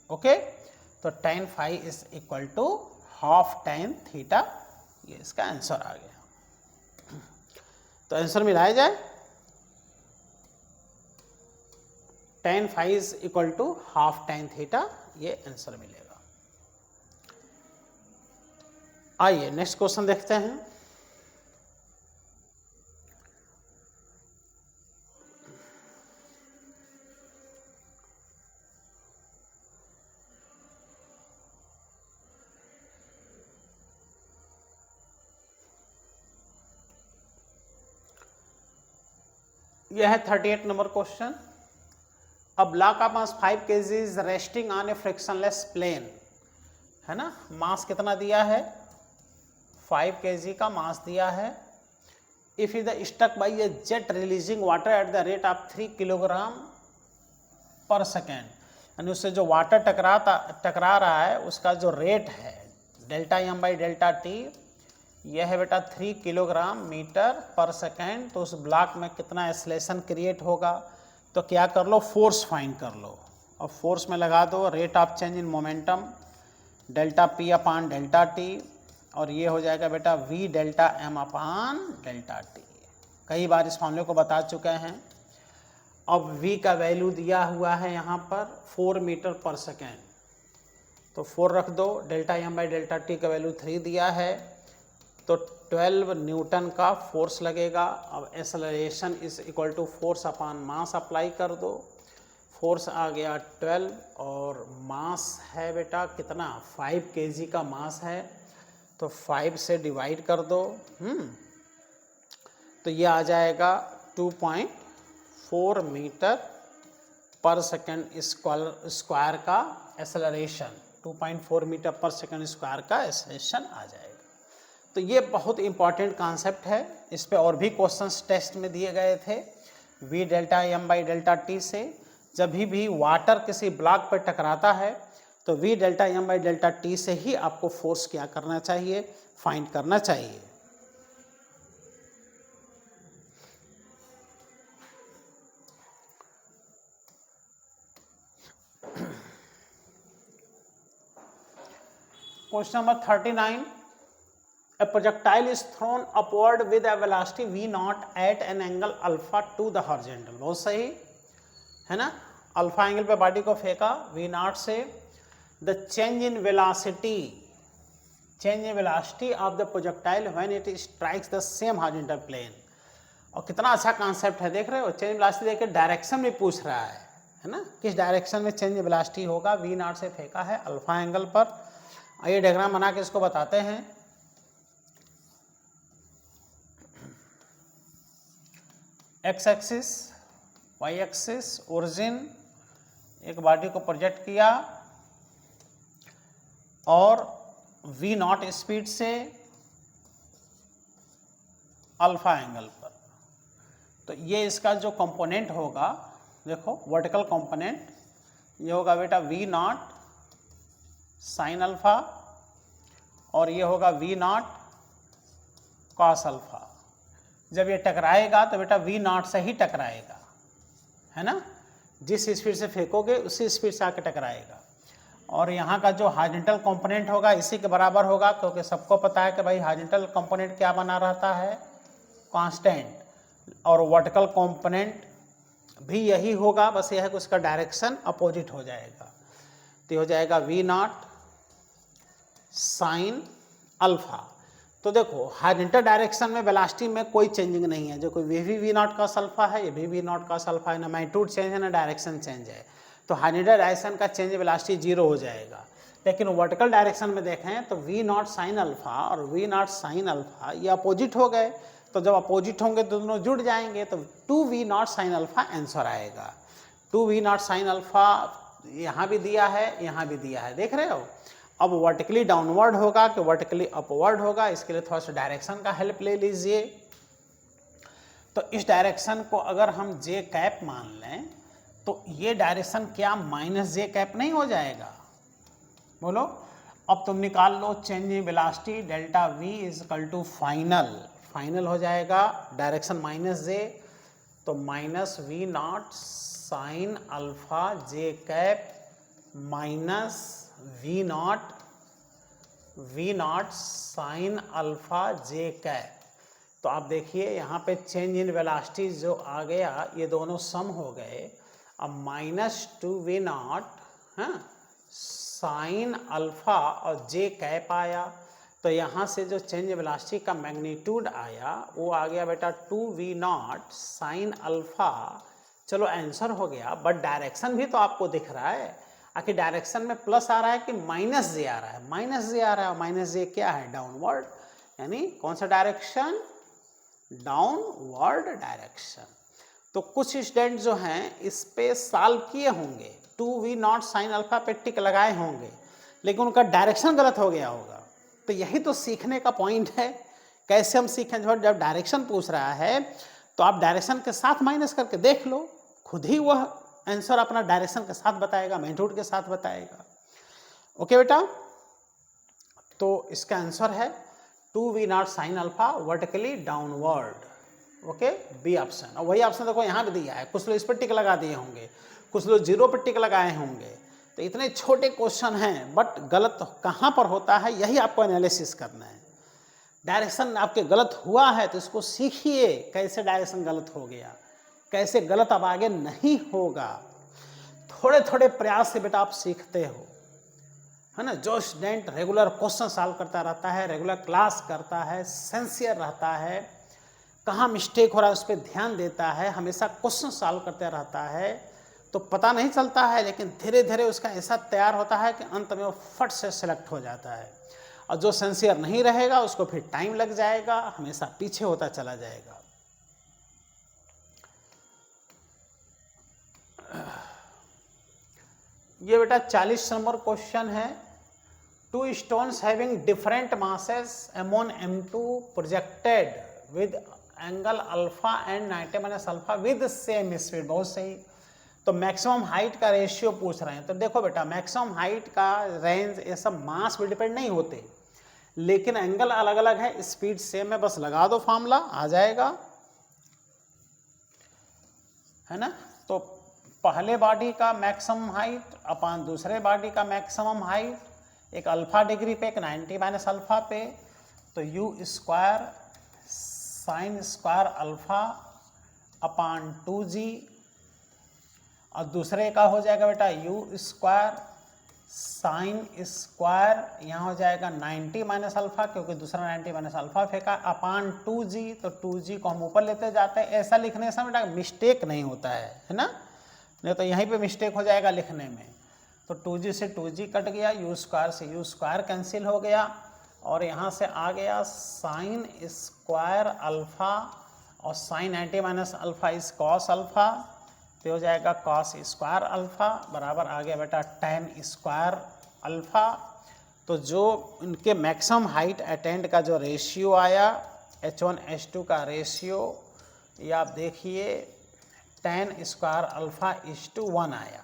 ओके, तो tan phi is equal to half tan theta, ये इसका आंसर आ गया। तो आंसर मिलाया जाए, tan phi is equal to half tan theta, ये आंसर मिलेगा। आइए नेक्स्ट क्वेश्चन देखते हैं। यह है 38 number question. A block of mass 5 kg is resting on a frictionless plane, है ना। मास कितना दिया है, 5 kg का मास दिया है। If is stuck by a jet releasing water at the rate of 3 kilogram पर सेकेंड, यानी उससे जो वाटर टकरा रहा है उसका जो रेट है delta M by delta t, यह है बेटा 3 किलोग्राम मीटर पर सेकेंड। तो उस ब्लॉक में कितना एक्सेलरेशन क्रिएट होगा, तो क्या कर लो, फोर्स फाइंड कर लो और फोर्स में लगा दो rate of change in momentum delta P upon delta T, और ये हो जाएगा बेटा V delta M upon delta T. कई बार इस फॉर्मूले को बता चुके हैं। अब v का वैल्यू दिया हुआ है यहाँ पर 4 मीटर पर सेकेंड, तो 4 रख दो, delta M by delta T का वैल्यू 3 दिया है, तो 12 न्यूटन का फोर्स लगेगा। अब acceleration is equal to force upon mass apply कर दो, फोर्स आ गया 12 और मास है बेटा कितना, 5 kg का मास है, तो 5 से डिवाइड कर दो। तो ये आ जाएगा 2.4 मीटर पर सेकेंड स्क्वायर का एक्सेलरेशन, 2.4 मीटर पर सेकेंड स्क्वायर का एक्सेलरेशन आ जाएगा। तो ये बहुत इंपॉर्टेंट कॉन्सेप्ट है, इस पे और भी क्वेश्चंस टेस्ट में दिए गए थे। V delta M by delta T से जब भी वाटर किसी ब्लॉक पर टकराता है तो V delta M by delta T से ही आपको फोर्स क्या करना चाहिए, फाइंड करना चाहिए। Question number 39, a projectile is thrown upward with a velocity v naught at an angle alpha to the horizontal। बहुत सही है ना, अल्फा एंगल पे बॉडी को फेंका v naught से। the change in velocity of the projectile when it strikes the same horizontal plane। और कितना अच्छा कॉन्सेप्ट है, देख रहे हो, चेंज वेलोसिटी देख के डायरेक्शन भी पूछ रहा है ना, किस डायरेक्शन में चेंज वेलोसिटी होगा। v naught से फेंका है अल्फा एंगल पर। आइए डायग्राम बना के इसको बताते हैं। X axis, Y axis, origin, एक बॉडी को प्रोजेक्ट किया और v नॉट स्पीड से अल्फा एंगल पर। तो ये इसका जो कंपोनेंट होगा, देखो वर्टिकल कंपोनेंट, ये होगा बेटा v नॉट साइन अल्फा और ये होगा v नॉट कॉस अल्फा। जब ये टकराएगा तो बेटा v नॉट से ही टकराएगा, है ना, जिस स्पीड से फेंकोगे उसी स्पीड से आके टकराएगा। और यहाँ का जो हॉरिजॉन्टल कंपोनेंट होगा इसी के बराबर होगा, क्योंकि सबको पता है कि भाई हॉरिजॉन्टल कंपोनेंट क्या बना रहता है, कांस्टेंट, और वर्टिकल कंपोनेंट भी यही होगा, बस यह है कि उसका डायरेक्शन अपोजिट हो जाएगा। तो हो जाएगा v नॉट साइन अल्फा। तो देखो हॉरिजॉन्टल डायरेक्शन में वेलोसिटी में कोई चेंजिंग नहीं है, जो कोई भी v नॉट कॉस अल्फा है, ये भी v नॉट कॉस अल्फा है, ना मैग्नीट्यूड चेंज है ना डायरेक्शन चेंज है। तो हॉरिजॉन्टल डायरेक्शन का चेंज वेलोसिटी 0 हो जाएगा। लेकिन वर्टिकल डायरेक्शन में देखें तो v नॉट साइन अल्फा और v नॉट साइन अल्फा ये अपोजिट हो गए, तो जब अपोजिट होंगे तो दोनों जुड़ जाएंगे, तो 2v not sine alpha answer आएगा। 2v नॉट साइन अल्फा यहाँ भी दिया है, यहाँ भी दिया है, देख रहे हो। अब वर्टिकली डाउनवर्ड होगा कि वर्टिकली अपवर्ड होगा, इसके लिए थोड़ा सा डायरेक्शन का हेल्प ले लीजिए। तो इस डायरेक्शन को अगर हम जे कैप मान लें तो ये डायरेक्शन क्या माइनस जे कैप नहीं हो जाएगा, बोलो। अब तुम निकाल लो change in velocity delta v is equal to final, final हो जाएगा डायरेक्शन माइनस जे, तो minus v naught sine alpha j cap minus v naught sine alpha j cap. तो आप देखिए यहाँ पे चेंज इन वेलोसिटी जो आ गया ये दोनों सम हो गए। अब minus two V naught sine alpha और जे कैप आया, तो यहाँ से जो चेंज वेलोसिटी का मैग्नीट्यूड आया वो आ गया बेटा 2v0 साइन अल्फा। चलो आंसर हो गया, बट डायरेक्शन भी तो आपको दिख रहा है। आखिर डायरेक्शन में प्लस आ रहा है कि माइनस जे आ रहा है? माइनस जे आ रहा है। माइनस जे क्या है? डाउनवर्ड, यानी कौन सा डायरेक्शन? Downward direction. तो कुछ स्टूडेंट जो हैं इस पे सॉल्व किए होंगे, 2v0 साइन अल्फा पे टिक लगाए होंगे, लेकिन उनका डायरेक्शन गलत हो गया होगा। तो यही तो सीखने का पॉइंट है। कैसे हम सीखें? जब डायरेक्शन पूछ रहा है तो आप डायरेक्शन के साथ माइनस करके देख लो, खुद ही वह आंसर अपना डायरेक्शन के साथ बताएगा, मैग्नीट्यूड के साथ बताएगा। ओके बेटा, तो इसका आंसर है 2v0 sine alpha vertically downward. Okay, B option. और वही ऑप्शन देखो यहाँ भी दिया है। कुछ लोग इस पर टिक लगा दिए होंगे, कुछ लोग जीरो पर टिक लगाए होंगे। तो इतने छोटे क्वेश्चन हैं, बट गलत कहाँ पर होता है यही आपको एनालिसिस करना है। डायरेक्शन आपके गलत हुआ है तो इसको सीखिए, कैसे डायरेक्शन गलत हो गया, कैसे गलत अब आगे नहीं होगा। थोड़े थोड़े प्रयास से बेटा आप सीखते हो, है ना। जो स्टूडेंट रेगुलर क्वेश्चन सॉल्व करता रहता है, रेगुलर क्लास करता है, सिंसियर रहता है, कहाँ मिस्टेक हो रहा है उस पर ध्यान देता है, हमेशा क्वेश्चन सॉल्व करते रहता है, तो पता नहीं चलता है, लेकिन धीरे धीरे उसका ऐसा तैयार होता है कि अंत में वो फट से सिलेक्ट हो जाता है। और जो सिंसियर नहीं रहेगा उसको फिर टाइम लग जाएगा, हमेशा पीछे होता चला जाएगा। ये बेटा 40 नंबर क्वेश्चन है। 2 stones having different masses M1 M2 projected with angle alpha and 90 minus alpha with same speed। बहुत सही। तो मैक्सिमम हाइट का रेशियो पूछ रहे हैं। तो देखो बेटा, मैक्सिमम हाइट का रेंज ये सब मास पे डिपेंड नहीं होते, लेकिन एंगल अलग अलग है, स्पीड सेम है। बस लगा दो, फार्मूला आ जाएगा, है ना। तो पहले बॉडी का मैक्सिमम हाइट अपन दूसरे बॉडी का मैक्सिमम हाइट, एक अल्फा डिग्री पे एक 90 माइनस अल्फा पे, तो you square sine square alpha upon 2g, और दूसरे का हो जाएगा बेटा यू स्क्वायर साइन स्क्वायर, यहाँ हो जाएगा 90 माइनस अल्फा, क्योंकि दूसरा 90 माइनस अल्फा फेंका, अपान 2g। तो 2g को हम ऊपर लेते जाते हैं। ऐसा लिखने से बेटा मिस्टेक नहीं होता है ना, नहीं तो यहीं पे मिस्टेक हो जाएगा लिखने में। तो 2g से 2g कट गया, यू स्क्वायर से यू स्क्वायर कैंसिल हो गया, और यहाँ से आ गया साइन स्क्वायर अल्फा, और साइन 90 माइनस अल्फा इस कॉस अल्फा, तो हो जाएगा कॉस स्क्वायर अल्फा बराबर आ गया बेटा tan स्क्वायर अल्फा। तो जो इनके मैक्सिमम हाइट अटेंड का जो रेशियो आया H1 H2 का रेशियो, ये आप देखिए tan square alpha is to 1 आया,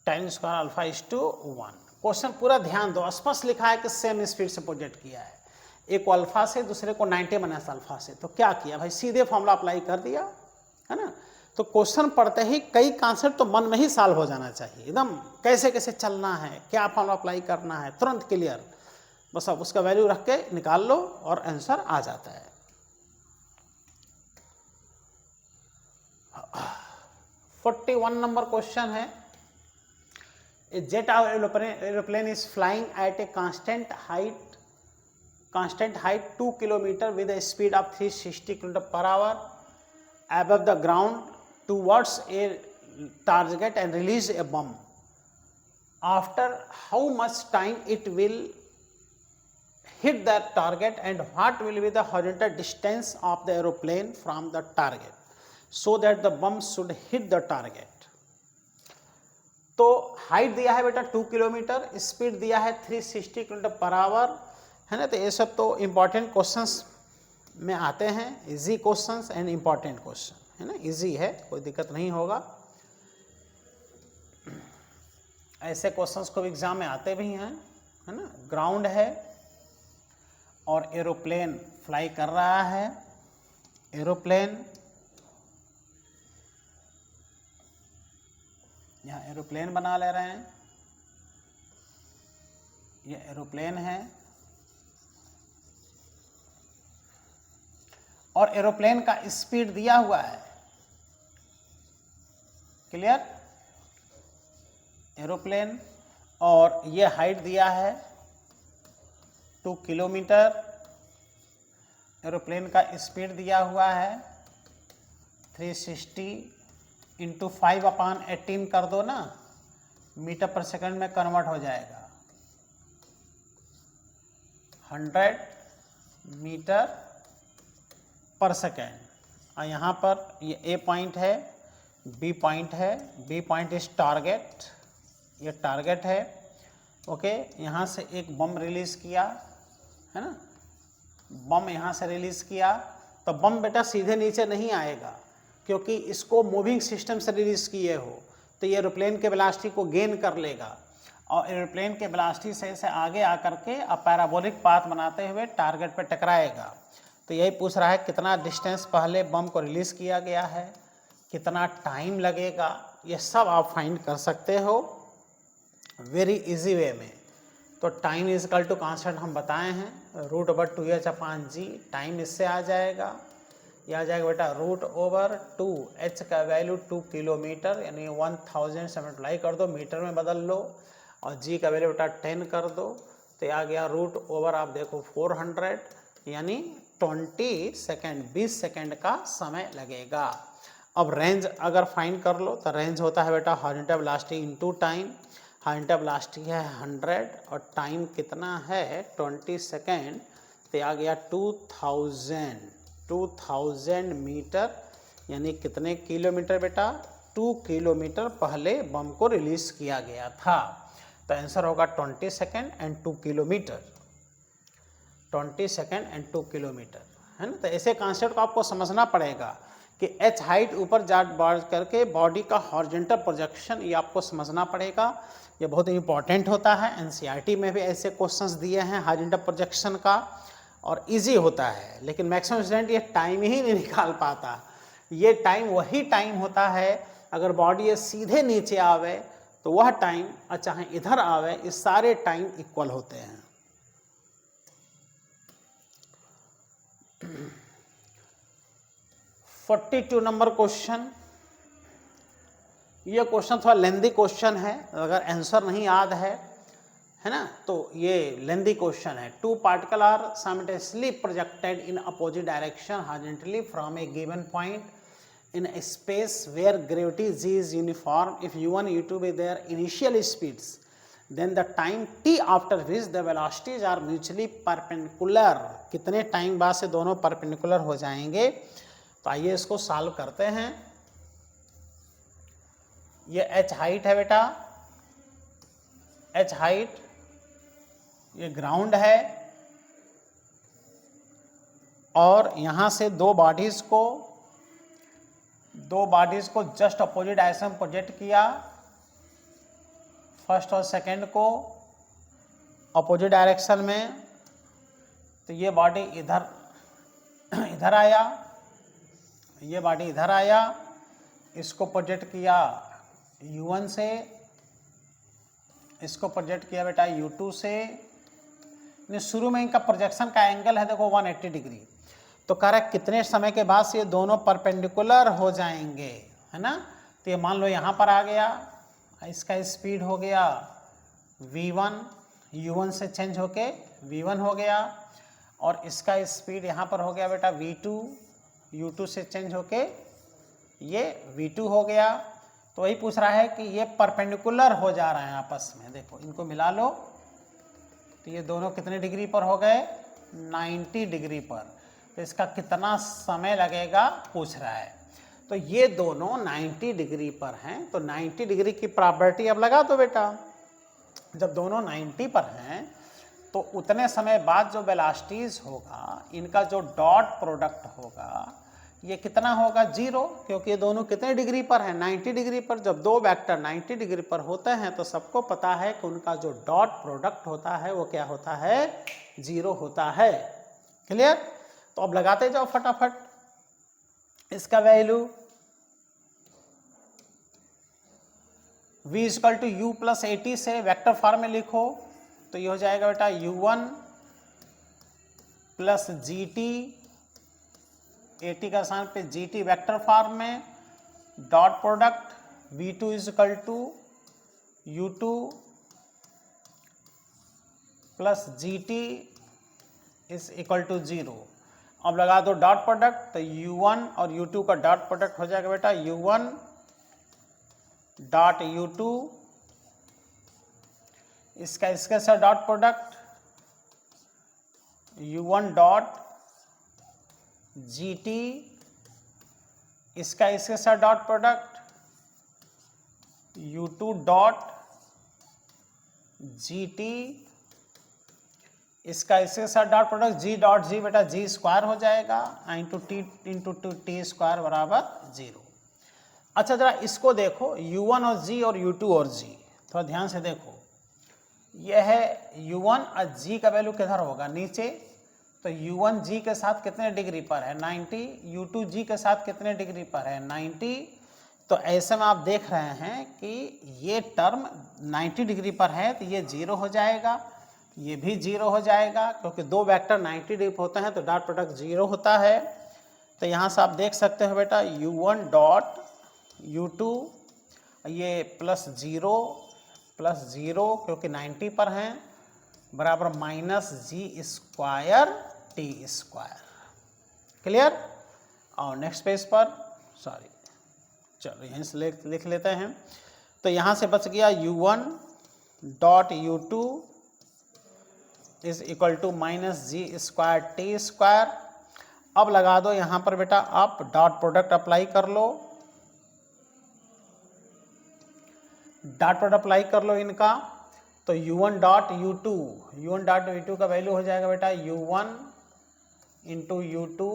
tan square alpha is to 1। Question पूरा ध्यान दो, स्पष्ट लिखा है कि सेम स्पीड से प्रोजेक्ट किया है, एक को अल्फा से दूसरे को 90 माइनस अल्फा से। तो क्या किया भाई, सीधे फॉर्मूला अप्लाई कर दिया, है ना। तो क्वेश्चन पढ़ते ही कई कॉन्सेप्ट तो मन में ही सॉल्व हो जाना चाहिए, एकदम कैसे कैसे चलना है, क्या फॉर्मूला अप्लाई करना है, तुरंत क्लियर। बस अब उसका वैल्यू रख के निकाल लो और आंसर आ जाता है। 41 नंबर क्वेश्चन है। A jet aeroplane is flying at a constant height 2 kilometre with a speed of 360 km per hour above the ground towards a target and release a bomb. After how much time it will hit that target, and what will be the horizontal distance of the aeroplane from the target so that the bomb should hit the target? तो height दिया है बेटा 2 kilometre, speed दिया है 360 kilometre per hour, है ना। तो ये सब तो इम्पॉर्टेंट क्वेश्चंस में आते हैं, easy questions and important question, है ना। इजी है, कोई दिक्कत नहीं होगा। ऐसे क्वेश्चंस को एग्जाम में आते भी हैं, है ना। ग्राउंड है और एरोप्लेन फ्लाई कर रहा है, एरोप्लेन, यहाँ एरोप्लेन बना ले रहे हैं, ये एरोप्लेन है और एरोप्लेन का स्पीड दिया हुआ है, क्लियर, एरोप्लेन, और ये हाइट दिया है 2 किलोमीटर, एरोप्लेन का स्पीड दिया हुआ है 360 इंटू 5/18 कर दो ना, मीटर पर सेकंड में कन्वर्ट हो जाएगा, 100 मीटर पर सेकेंड। और यहाँ पर ये ए पॉइंट है, बी पॉइंट है, बी पॉइंट इज टारगेट, ये टारगेट है, ओके। यहाँ से एक बम रिलीज किया, है ना, बम यहाँ से रिलीज किया, तो बम बेटा सीधे नीचे नहीं आएगा क्योंकि इसको मूविंग सिस्टम से रिलीज किए हो, तो ये एरोप्लेन के वेलोसिटी को गेन कर लेगा और एरोप्लेन के वेलोसिटी से आगे आकर के अब पैराबोलिक पाथ बनाते हुए टारगेट पे टकराएगा। तो यही पूछ रहा है कितना डिस्टेंस पहले बम को रिलीज किया गया है, कितना टाइम लगेगा, ये सब आप फाइंड कर सकते हो वेरी इजी वे में। तो time is equal to constant हम बताए हैं √2h/g, टाइम इससे आ जाएगा, यह आ जाएगा बेटा √2h का वैल्यू 2 किलोमीटर यानी 1000 से मल्टीप्लाई कर दो, मीटर में बदल लो, और g का वैल्यू बेटा 10 कर दो, तो आ गया √ आप देखो 400 यानी 20 सेकेंड, 20 सेकेंड का समय लगेगा। अब रेंज अगर फाइंड कर लो तो रेंज होता है बेटा horizontal velocity into time, horizontal velocity है 100 और टाइम कितना है 20 सेकेंड, तो आ गया 2000 मीटर यानी कितने किलोमीटर बेटा, 2 किलोमीटर पहले बम को रिलीज किया गया था। तो आंसर होगा 20 second and 2 kilometre, 20 second and 2 kilometre, है ना। तो ऐसे कॉन्सेप्ट को आपको समझना पड़ेगा कि एच हाइट ऊपर जा बढ़ करके बॉडी का हॉरिजॉन्टल प्रोजेक्शन, ये आपको समझना पड़ेगा, ये बहुत इंपॉर्टेंट होता है। एनसीईआरटी में भी ऐसे क्वेश्चंस दिए हैं हॉरिजॉन्टल प्रोजेक्शन का और इजी होता है, लेकिन मैक्सिमम स्टूडेंट ये टाइम ही नहीं निकाल पाता। ये टाइम वही टाइम होता है अगर बॉडी ये सीधे नीचे आवे तो वह टाइम और चाहे इधर आवे, ये सारे टाइम इक्वल होते हैं। 42 नंबर क्वेश्चन, ये क्वेश्चन थोड़ा लेंदी क्वेश्चन है, अगर आंसर नहीं याद है ना, तो ये लेंदी क्वेश्चन है। 2 particle are simultaneously projected in opposite direction horizontally from a given point in a space where gravity g is uniform. If u1 u2 be their initial speeds, then the time t after which the velocities are mutually perpendicular, कितने time बाद से दोनों perpendicular हो जाएंगे। तो आइए इसको solve करते हैं। ये h हाइट है बेटा, h हाइट, ये ग्राउंड है और यहाँ से दो बॉडीज को जस्ट अपोजिट डायरेक्शन में प्रोजेक्ट किया, फर्स्ट और सेकंड को अपोजिट डायरेक्शन में, तो ये बॉडी इधर आया, ये बॉडी इधर आया, इसको प्रोजेक्ट किया u1 से, इसको प्रोजेक्ट किया बेटा u2 से। शुरू में इनका प्रोजेक्शन का एंगल है देखो 180 डिग्री, तो कह रहा है कितने समय के बाद से ये दोनों परपेंडिकुलर हो जाएंगे, है ना। तो ये मान लो यहाँ पर आ गया, इसका स्पीड हो गया v1, u1 से चेंज होके v1 हो गया, और इसका स्पीड यहाँ पर हो गया बेटा v2, u2 से चेंज होके ये v2 हो गया। तो वही पूछ रहा है कि ये परपेंडिकुलर हो जा रहे हैं आपस में, देखो इनको मिला लो, तो ये दोनों कितने डिग्री पर हो गए 90 डिग्री पर। तो इसका कितना समय लगेगा पूछ रहा है। तो ये दोनों 90 डिग्री पर हैं, तो 90 डिग्री की प्रॉपर्टी अब लगा दो बेटा। जब दोनों 90 पर हैं तो उतने समय बाद जो वेलोसिटीज होगा, इनका जो डॉट प्रोडक्ट होगा, ये कितना होगा 0, क्योंकि ये दोनों कितने डिग्री पर हैं 90 डिग्री पर। जब दो वेक्टर 90 डिग्री पर होते हैं तो सबको पता है कि उनका जो डॉट प्रोडक्ट होता है वो क्या होता है 0 होता है। क्लियर? तो अब लगाते जाओ फटाफट इसका value. v equal to U plus 80 से वेक्टर फॉर्म में लिखो तो ये हो जाएगा बेटा u1 प्लस जी टी, 80 का स्थान पे GT वेक्टर फॉर्म में, dot product V2 is equal to U2 plus GT is equal to 0। अब लगा दो डॉट प्रोडक्ट तो U1 और U2 का डॉट प्रोडक्ट हो जाएगा बेटा U1 डॉट U2, इसके साथ dot product U1 dot GT, इसके साथ dot product U2 dot GT, इसके साथ dot product G dot G बेटा G स्क्वायर हो जाएगा इंटू टी स्क्वायर बराबर 0। अच्छा जरा इसको देखो U1 और G और U2 और G, थोड़ा ध्यान से देखो। यह है U1 और G का वैल्यू किधर होगा नीचे, तो U1 G के साथ कितने डिग्री पर है 90, U2 G के साथ कितने डिग्री पर है 90। तो ऐसे में आप देख रहे हैं कि ये टर्म 90 डिग्री पर है तो ये 0 हो जाएगा, ये भी 0 हो जाएगा, क्योंकि दो वेक्टर 90 डिग्री पर होते हैं तो डॉट प्रोडक्ट 0 होता है। तो यहाँ से आप देख सकते हो बेटा U1 डॉट U2 ये प्लस 0 क्योंकि 90 पर हैं बराबर minus G square T square. Clear? और नेक्स्ट पेज पर सॉरी चलो यहीं से लिख लेते हैं। तो यहाँ से बच गया U1 dot U2 is equal to minus G square T square. अब लगा दो यहाँ पर बेटा आप डॉट प्रोडक्ट अप्लाई कर लो, डॉट प्रोडक्ट अप्लाई कर लो इनका। तो U1 डॉट U2 का वैल्यू हो जाएगा बेटा U1 into U2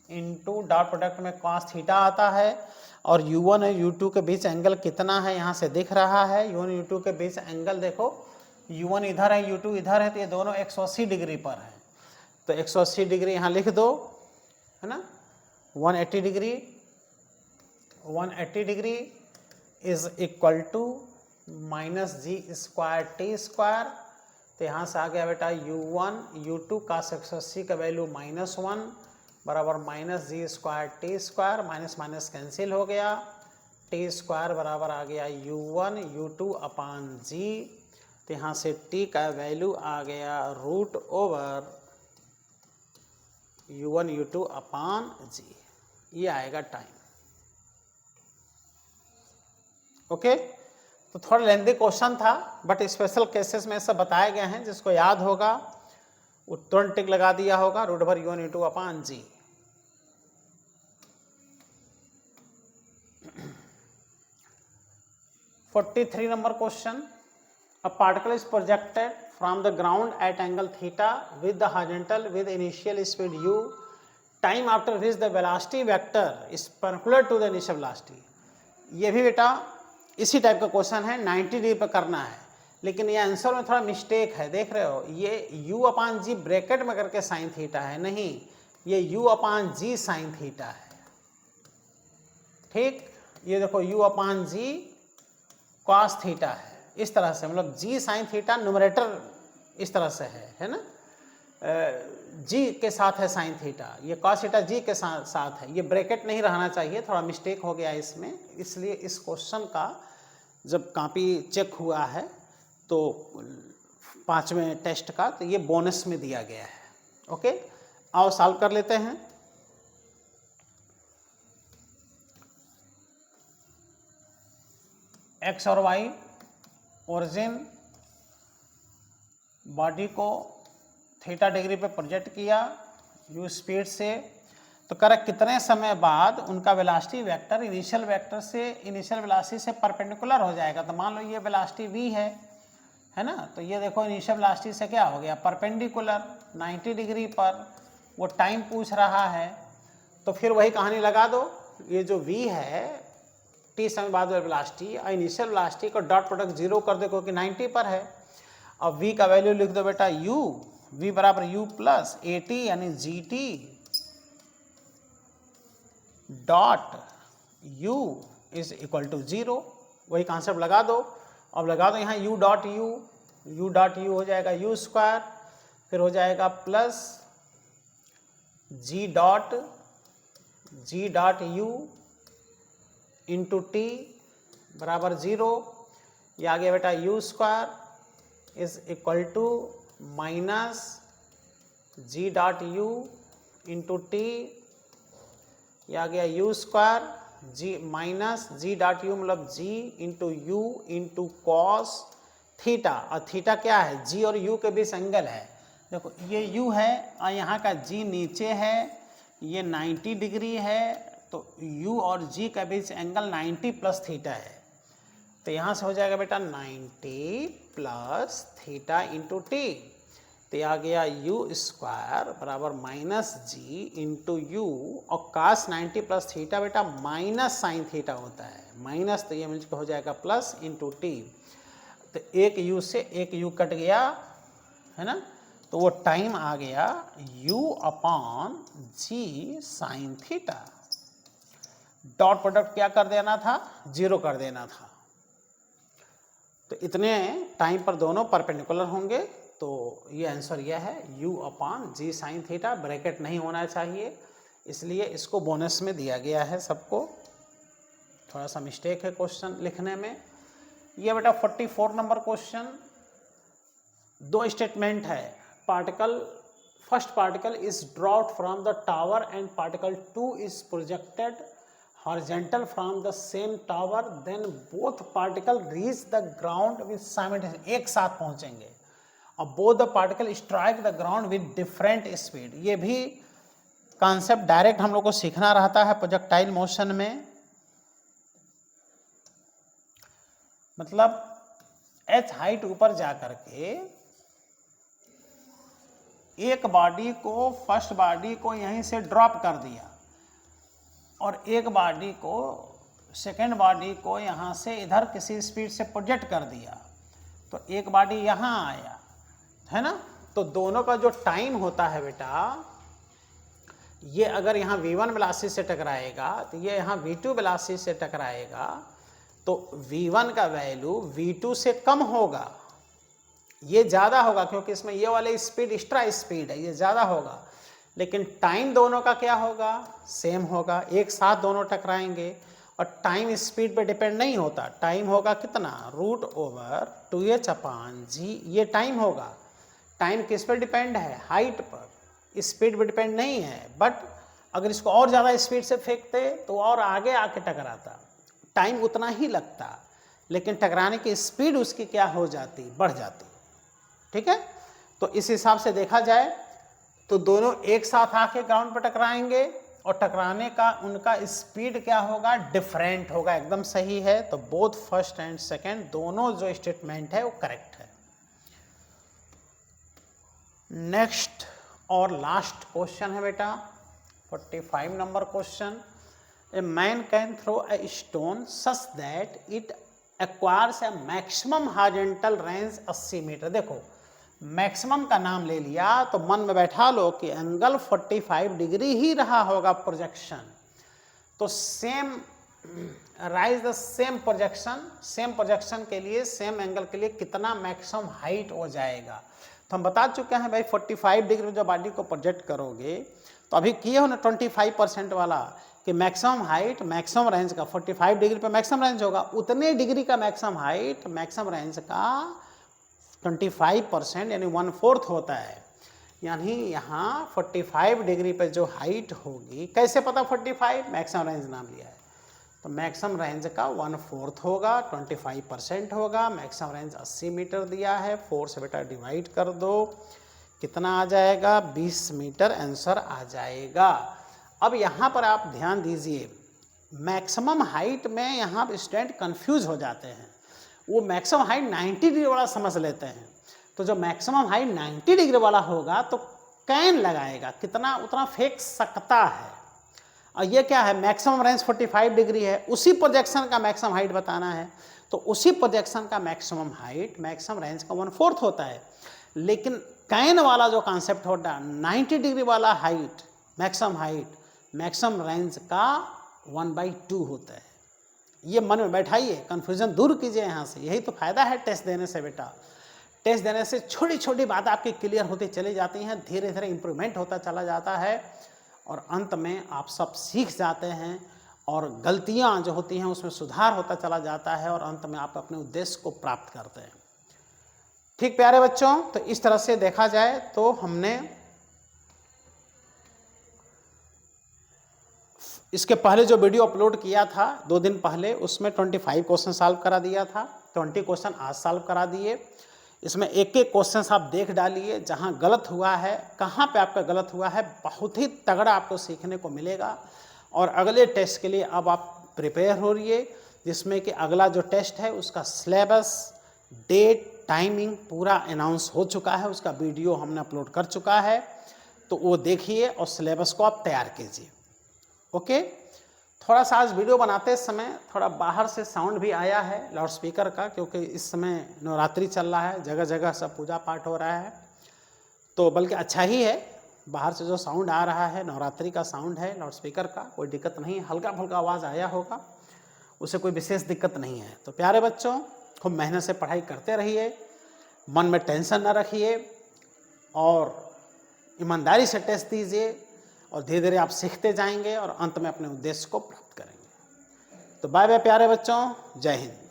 into dot product में cos थीटा आता है, और U1 और U2 के बीच एंगल कितना है यहाँ से दिख रहा है। U1 और U2 के बीच एंगल देखो, U1 इधर है U2 इधर है, तो ये दोनों 180 डिग्री पर है। तो 180 डिग्री यहाँ लिख दो, है ना। 180 degree is equal to minus G square T square. तो यहाँ से आ गया बेटा U1 U2 का 180 का वैल्यू -1 बराबर minus G square T square, minus minus cancel हो गया, T स्क्वायर बराबर आ गया U1 U2 अपान G। तो यहाँ से T का वैल्यू आ गया रूट ओवर U1 U2 अपान G, ये आएगा टाइम। ओके तो थोड़ा लेंदी क्वेश्चन था बट स्पेशल केसेस में सब बताए गए हैं, जिसको याद होगा वो तुरंत टिक लगा दिया होगा root over U1 U2 upon G। (43) number question, a particle is projected from the ground at angle theta with the horizontal with initial speed u, time after which the velocity vector is perpendicular to the initial velocity। ये भी बेटा इसी type का question है, 90 degree पर करना है, लेकिन ये आंसर में थोड़ा मिस्टेक है। देख रहे हो ये u अपान जी ब्रैकेट में करके साइन थीटा है, नहीं ये u अपान जी साइन थीटा है। ठीक, ये देखो u अपान जी कॉस थीटा है, इस तरह से, मतलब जी साइन थीटा न्यूमरेटर इस तरह से है ना, जी के साथ है साइन थीटा, ये कॉस थीटा जी के साथ है, ये ब्रैकेट नहीं रहना चाहिए, थोड़ा मिस्टेक हो गया इसमें। इसलिए इस क्वेश्चन का जब कॉपी चेक हुआ है तो 5वें टेस्ट का, तो ये बोनस में दिया गया है। ओके आओ सॉल्व कर लेते हैं। एक्स और वाई ओरिजिन बॉडी को थीटा डिग्री पे प्रोजेक्ट किया यू स्पीड से, तो करेक्ट कितने समय बाद उनका वेलोसिटी वेक्टर इनिशियल वेलोसिटी से परपेंडिकुलर हो जाएगा। तो मान लो ये वेलोसिटी v है ना, तो ये देखो इनिशियल वेलोसिटी से क्या हो गया परपेंडिकुलर 90 डिग्री पर। वो टाइम पूछ रहा है तो फिर वही कहानी लगा दो, ये जो v है t समय बाद वेलोसिटी और initial velocity co dot product 0 कर दो क्योंकि 90 पर है। अब v का वैल्यू लिख दो बेटा u, v बराबर u प्लस at यानी gt dot u is equal to 0। वही कॉन्सेप्ट लगा दो। अब लगा दो यहाँ u डॉट u हो जाएगा u स्क्वायर, फिर हो जाएगा plus g dot u into T बराबर 0। ये आ गया बेटा u square is equal to minus g dot u into T, ये आ गया u square G minus G dot U मतलब g into U into cos theta. और थीटा क्या है, g और u के बीच एंगल है। देखो ये u है और यहाँ का g नीचे है, ये 90 डिग्री है, तो u और g के बीच एंगल 90 प्लस थीटा है। तो यहाँ से हो जाएगा बेटा 90 प्लस थीटा इंटू टी, तो आ गया u स्क्वायर बराबर माइनस जी इंटू यू, और कास 90 प्लस थीटा बेटा माइनस साइन थीटा होता है, माइनस तो ये मिलकर हो जाएगा प्लस इंटू टी। तो एक u से एक u कट गया है ना, तो वो टाइम आ गया u अपॉन जी साइन थीटा। डॉट प्रोडक्ट क्या कर देना था, 0 कर देना था। तो इतने टाइम पर दोनों परपेंडिकुलर होंगे, तो ये आंसर यह है u अपॉन जी साइन थीटा। ब्रैकेट नहीं होना चाहिए, इसलिए इसको बोनस में दिया गया है सबको। थोड़ा सा मिस्टेक है क्वेश्चन लिखने में। ये बेटा 44 नंबर क्वेश्चन, दो स्टेटमेंट है। Particle first particle is dropped from the tower and particle 2 is projected horizontal from the same tower, then both particle reach the ground with simultaneous, एक साथ पहुंचेंगे। और both the particle strike the ground with different speed. ये भी concept direct हम लोग को सीखना रहता है प्रोजेक्टाइल मोशन में। मतलब h हाइट ऊपर जा करके एक बॉडी को, फर्स्ट बॉडी को यहीं से ड्रॉप कर दिया और एक बॉडी को, सेकेंड बॉडी को यहाँ से इधर किसी स्पीड से प्रोजेक्ट कर दिया, तो एक बॉडी यहाँ आया है ना। तो दोनों का जो टाइम होता है बेटा, ये अगर यहाँ v1 वेलोसिटी से टकराएगा तो ये यहाँ v2 वेलोसिटी से टकराएगा, तो v1 का वैल्यू v2 से कम होगा, ये ज़्यादा होगा क्योंकि इसमें ये वाले स्पीड एक्स्ट्रा स्पीड है, ये ज़्यादा होगा। लेकिन टाइम दोनों का क्या होगा, सेम होगा, एक साथ दोनों टकराएंगे। और टाइम स्पीड पे डिपेंड नहीं होता, टाइम होगा कितना, √2h अपॉन जी, ये टाइम होगा। टाइम किस पर डिपेंड है, हाइट पर, स्पीड पर डिपेंड नहीं है। बट अगर इसको और ज़्यादा स्पीड से फेंकते तो और आगे आके टकराता, टाइम उतना ही लगता, लेकिन टकराने की स्पीड उसकी क्या हो जाती, बढ़ जाती। ठीक है, तो इस हिसाब से देखा जाए तो दोनों एक साथ आके ग्राउंड पर टकराएंगे और टकराने का उनका स्पीड क्या होगा, डिफरेंट होगा। एकदम सही है। तो बोथ फर्स्ट एंड सेकेंड दोनों जो स्टेटमेंट है वो करेक्ट है। नेक्स्ट और लास्ट क्वेश्चन है बेटा 45 number question. A man can throw a stone such that it acquires a maximum horizontal range 80 metre. देखो मैक्सिमम का नाम ले लिया तो मन में बैठा लो कि एंगल 45 डिग्री ही रहा होगा प्रोजेक्शन। तो same rise the same projection के लिए, सेम एंगल के लिए कितना मैक्सिमम हाइट हो जाएगा। तो हम बता चुके हैं भाई 45 डिग्री में जब बॉडी को प्रोजेक्ट करोगे तो अभी किए हो ना 25% वाला कि मैक्सिमम हाइट मैक्सिमम रेंज का 45 डिग्री पे मैक्सिमम रेंज होगा, उतने डिग्री का मैक्सिमम हाइट मैक्सिमम रेंज का 25% यानी 1/4 होता है। यानी यहाँ 45 डिग्री पे जो हाइट होगी, कैसे पता 45, मैक्सिमम रेंज नाम लिया है तो मैक्सिमम रेंज का 1/4 होगा, 25% होगा। मैक्सिमम रेंज 80 मीटर दिया है, 4 से बेटा डिवाइड कर दो, कितना आ जाएगा 20 मीटर आंसर आ जाएगा। अब यहाँ पर आप ध्यान दीजिए, मैक्सिमम हाइट में यहाँ स्टूडेंट कंफ्यूज हो जाते हैं। वो मैक्सिमम हाइट 90 डिग्री वाला समझ लेते हैं। तो जो मैक्सिमम हाइट 90 डिग्री वाला होगा तो कैन लगाएगा, कितना उतना फेंक सकता है। और ये क्या है, मैक्सिमम रेंज 45 डिग्री है, उसी प्रोजेक्शन का मैक्सिमम हाइट बताना है, तो उसी प्रोजेक्शन का मैक्सिमम हाइट मैक्सिमम रेंज का 1/4 होता है। लेकिन कैन वाला जो कॉन्सेप्ट होता है 90 डिग्री वाला हाइट मैक्सिमम रेंज का 1/2 होता है। ये मन में बैठाइए, कन्फ्यूजन दूर कीजिए यहाँ से। यही तो फायदा है टेस्ट देने से बेटा। टेस्ट देने से छोटी छोटी बातें आपकी क्लियर होती चली जाती हैं, धीरे धीरे इंप्रूवमेंट होता चला जाता है और अंत में आप सब सीख जाते हैं और गलतियाँ जो होती हैं उसमें सुधार होता चला जाता है और अंत में आप अपने उद्देश्य को प्राप्त करते हैं। ठीक प्यारे बच्चों, तो इस तरह से देखा जाए तो हमने इसके पहले जो वीडियो अपलोड किया था 2 दिन पहले, उसमें 25 क्वेश्चन सॉल्व करा दिया था। 20 क्वेश्चन आज सॉल्व करा दिए। इसमें एक एक क्वेश्चन आप देख डालिए, जहां गलत हुआ है, कहां पे आपका गलत हुआ है, बहुत ही तगड़ा आपको सीखने को मिलेगा। और अगले टेस्ट के लिए अब आप प्रिपेयर हो रहिए, जिसमें कि अगला जो टेस्ट है उसका सिलेबस, डेट, टाइमिंग पूरा अनाउंस हो चुका है, उसका वीडियो हमने अपलोड कर चुका है, तो वो देखिए और सिलेबस को आप तैयार कीजिए। ओके। थोड़ा सा आज वीडियो बनाते समय थोड़ा बाहर से साउंड भी आया है लाउड स्पीकर का, क्योंकि इस समय नवरात्रि चल रहा है, जगह जगह सब पूजा पाठ हो रहा है, तो बल्कि अच्छा ही है। बाहर से जो साउंड आ रहा है नवरात्रि का साउंड है, लाउड स्पीकर का, कोई दिक्कत नहीं है। हल्का फुल्का आवाज़ आया होगा, उसे कोई विशेष दिक्कत नहीं है। तो प्यारे बच्चों, खूब मेहनत से पढ़ाई करते रहिए, मन में टेंशन न रखिए और ईमानदारी से टेस्ट दीजिए और धीरे धीरे आप सीखते जाएंगे और अंत में अपने उद्देश्य को प्राप्त करेंगे। तो बाय बाय प्यारे बच्चों, जय हिंद।